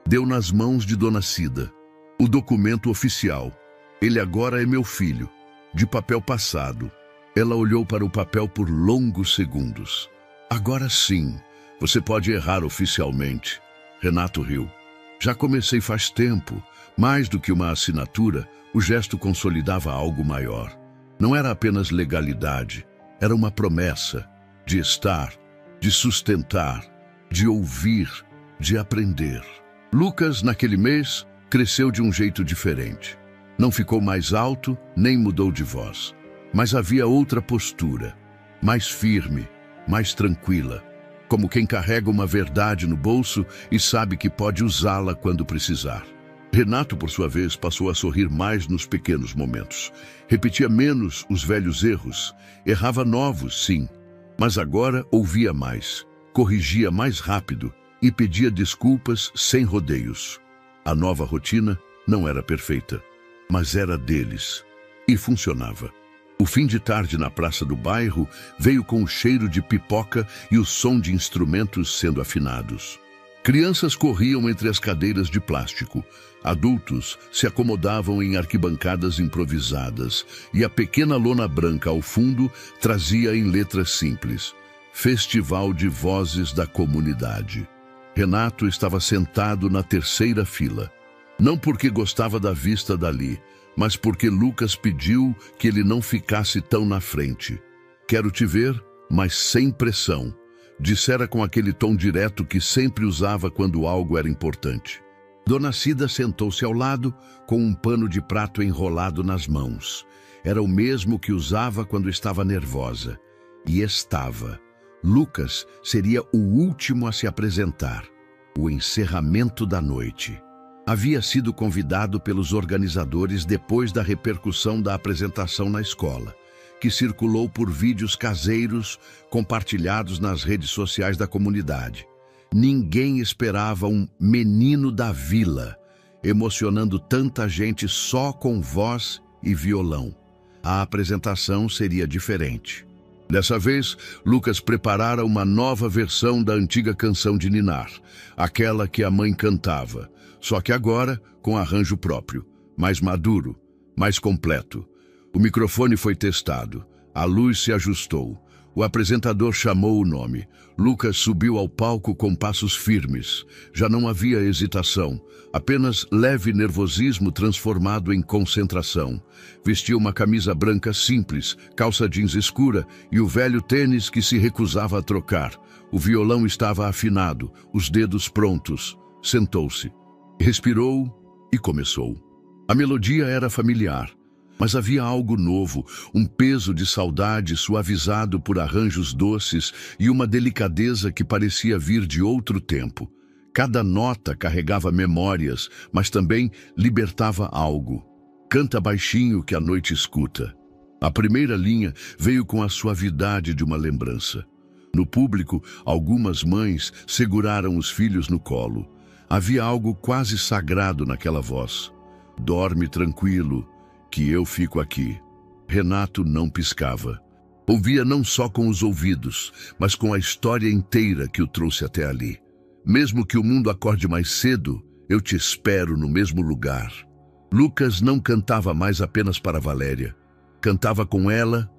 Deu nas mãos de Dona Cida. O documento oficial. Ele agora é meu filho. De papel passado. Ela olhou para o papel por longos segundos. Agora sim, você pode errar oficialmente. Renato riu. Já comecei faz tempo. Mais do que uma assinatura, o gesto consolidava algo maior. Não era apenas legalidade. Era uma promessa de estar, de sustentar, de ouvir, de aprender. Lucas, naquele mês, cresceu de um jeito diferente. Não ficou mais alto, nem mudou de voz. Mas havia outra postura, mais firme, mais tranquila, como quem carrega uma verdade no bolso e sabe que pode usá-la quando precisar. Renato, por sua vez, passou a sorrir mais nos pequenos momentos. Repetia menos os velhos erros. Errava novos, sim, mas agora ouvia mais, corrigia mais rápido e pedia desculpas sem rodeios. A nova rotina não era perfeita, mas era deles e funcionava. O fim de tarde na praça do bairro veio com o cheiro de pipoca e o som de instrumentos sendo afinados. Crianças corriam entre as cadeiras de plástico. Adultos se acomodavam em arquibancadas improvisadas e a pequena lona branca ao fundo trazia em letras simples: Festival de Vozes da Comunidade. Renato estava sentado na terceira fila. Não porque gostava da vista dali, mas porque Lucas pediu que ele não ficasse tão na frente. Quero te ver, mas sem pressão, dissera com aquele tom direto que sempre usava quando algo era importante. Dona Cida sentou-se ao lado, com um pano de prato enrolado nas mãos. Era o mesmo que usava quando estava nervosa. E estava. Lucas seria o último a se apresentar. O encerramento da noite. Havia sido convidado pelos organizadores depois da repercussão da apresentação na escola, que circulou por vídeos caseiros compartilhados nas redes sociais da comunidade. Ninguém esperava um menino da vila, emocionando tanta gente só com voz e violão. A apresentação seria diferente. Dessa vez, Lucas preparara uma nova versão da antiga canção de ninar, aquela que a mãe cantava, só que agora com arranjo próprio, mais maduro, mais completo. O microfone foi testado, a luz se ajustou, o apresentador chamou o nome. Lucas subiu ao palco com passos firmes. Já não havia hesitação, apenas leve nervosismo transformado em concentração. Vestia uma camisa branca simples, calça jeans escura e o velho tênis que se recusava a trocar. O violão estava afinado, os dedos prontos. Sentou-se, respirou e começou. A melodia era familiar, mas havia algo novo, um peso de saudade suavizado por arranjos doces e uma delicadeza que parecia vir de outro tempo. Cada nota carregava memórias, mas também libertava algo. Canta baixinho que a noite escuta. A primeira linha veio com a suavidade de uma lembrança. No público, algumas mães seguraram os filhos no colo. Havia algo quase sagrado naquela voz. Dorme tranquilo, que eu fico aqui. Renato não piscava. Ouvia não só com os ouvidos, mas com a história inteira que o trouxe até ali. Mesmo que o mundo acorde mais cedo, eu te espero no mesmo lugar. Lucas não cantava mais apenas para Valéria. Cantava com ela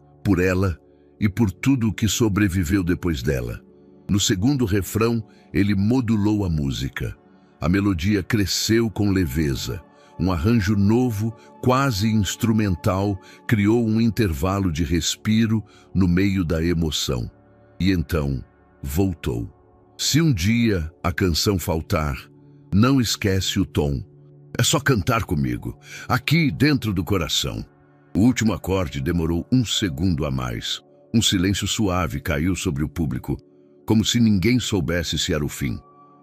e por tudo o que sobreviveu depois dela. No segundo refrão, ele modulou a música. A melodia cresceu com leveza. Um arranjo novo, quase instrumental, criou um intervalo de respiro no meio da emoção. E então, voltou. Se um dia a canção faltar, não esquece o tom. É só cantar comigo, aqui dentro do coração. O último acorde demorou um segundo a mais. Um silêncio suave caiu sobre o público, como se ninguém soubesse se era o fim.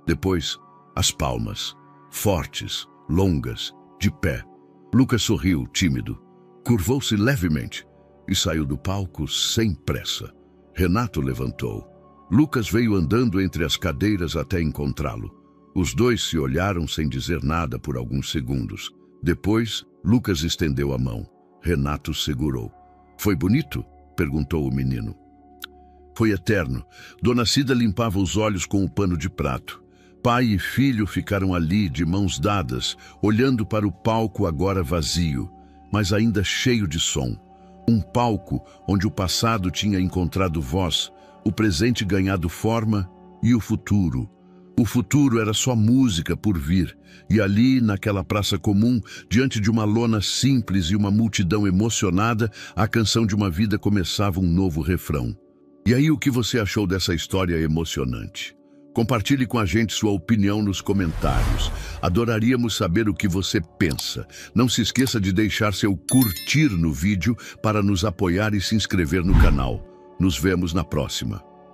Depois, as palmas, fortes, longas, de pé. Lucas sorriu, tímido. Curvou-se levemente e saiu do palco sem pressa. Renato levantou. Lucas veio andando entre as cadeiras até encontrá-lo. Os dois se olharam sem dizer nada por alguns segundos. Depois, Lucas estendeu a mão. Renato segurou. Foi bonito? Perguntou o menino. Foi eterno. Dona Cida limpava os olhos com o pano de prato. Pai e filho ficaram ali, de mãos dadas, olhando para o palco agora vazio, mas ainda cheio de som. Um palco onde o passado tinha encontrado voz, o presente ganhado forma e o futuro. O futuro era só música por vir, e ali, naquela praça comum, diante de uma lona simples e uma multidão emocionada, a canção de uma vida começava um novo refrão. E aí, o que você achou dessa história emocionante? Compartilhe com a gente sua opinião nos comentários. Adoraríamos saber o que você pensa. Não se esqueça de deixar seu curtir no vídeo para nos apoiar e se inscrever no canal. Nos vemos na próxima.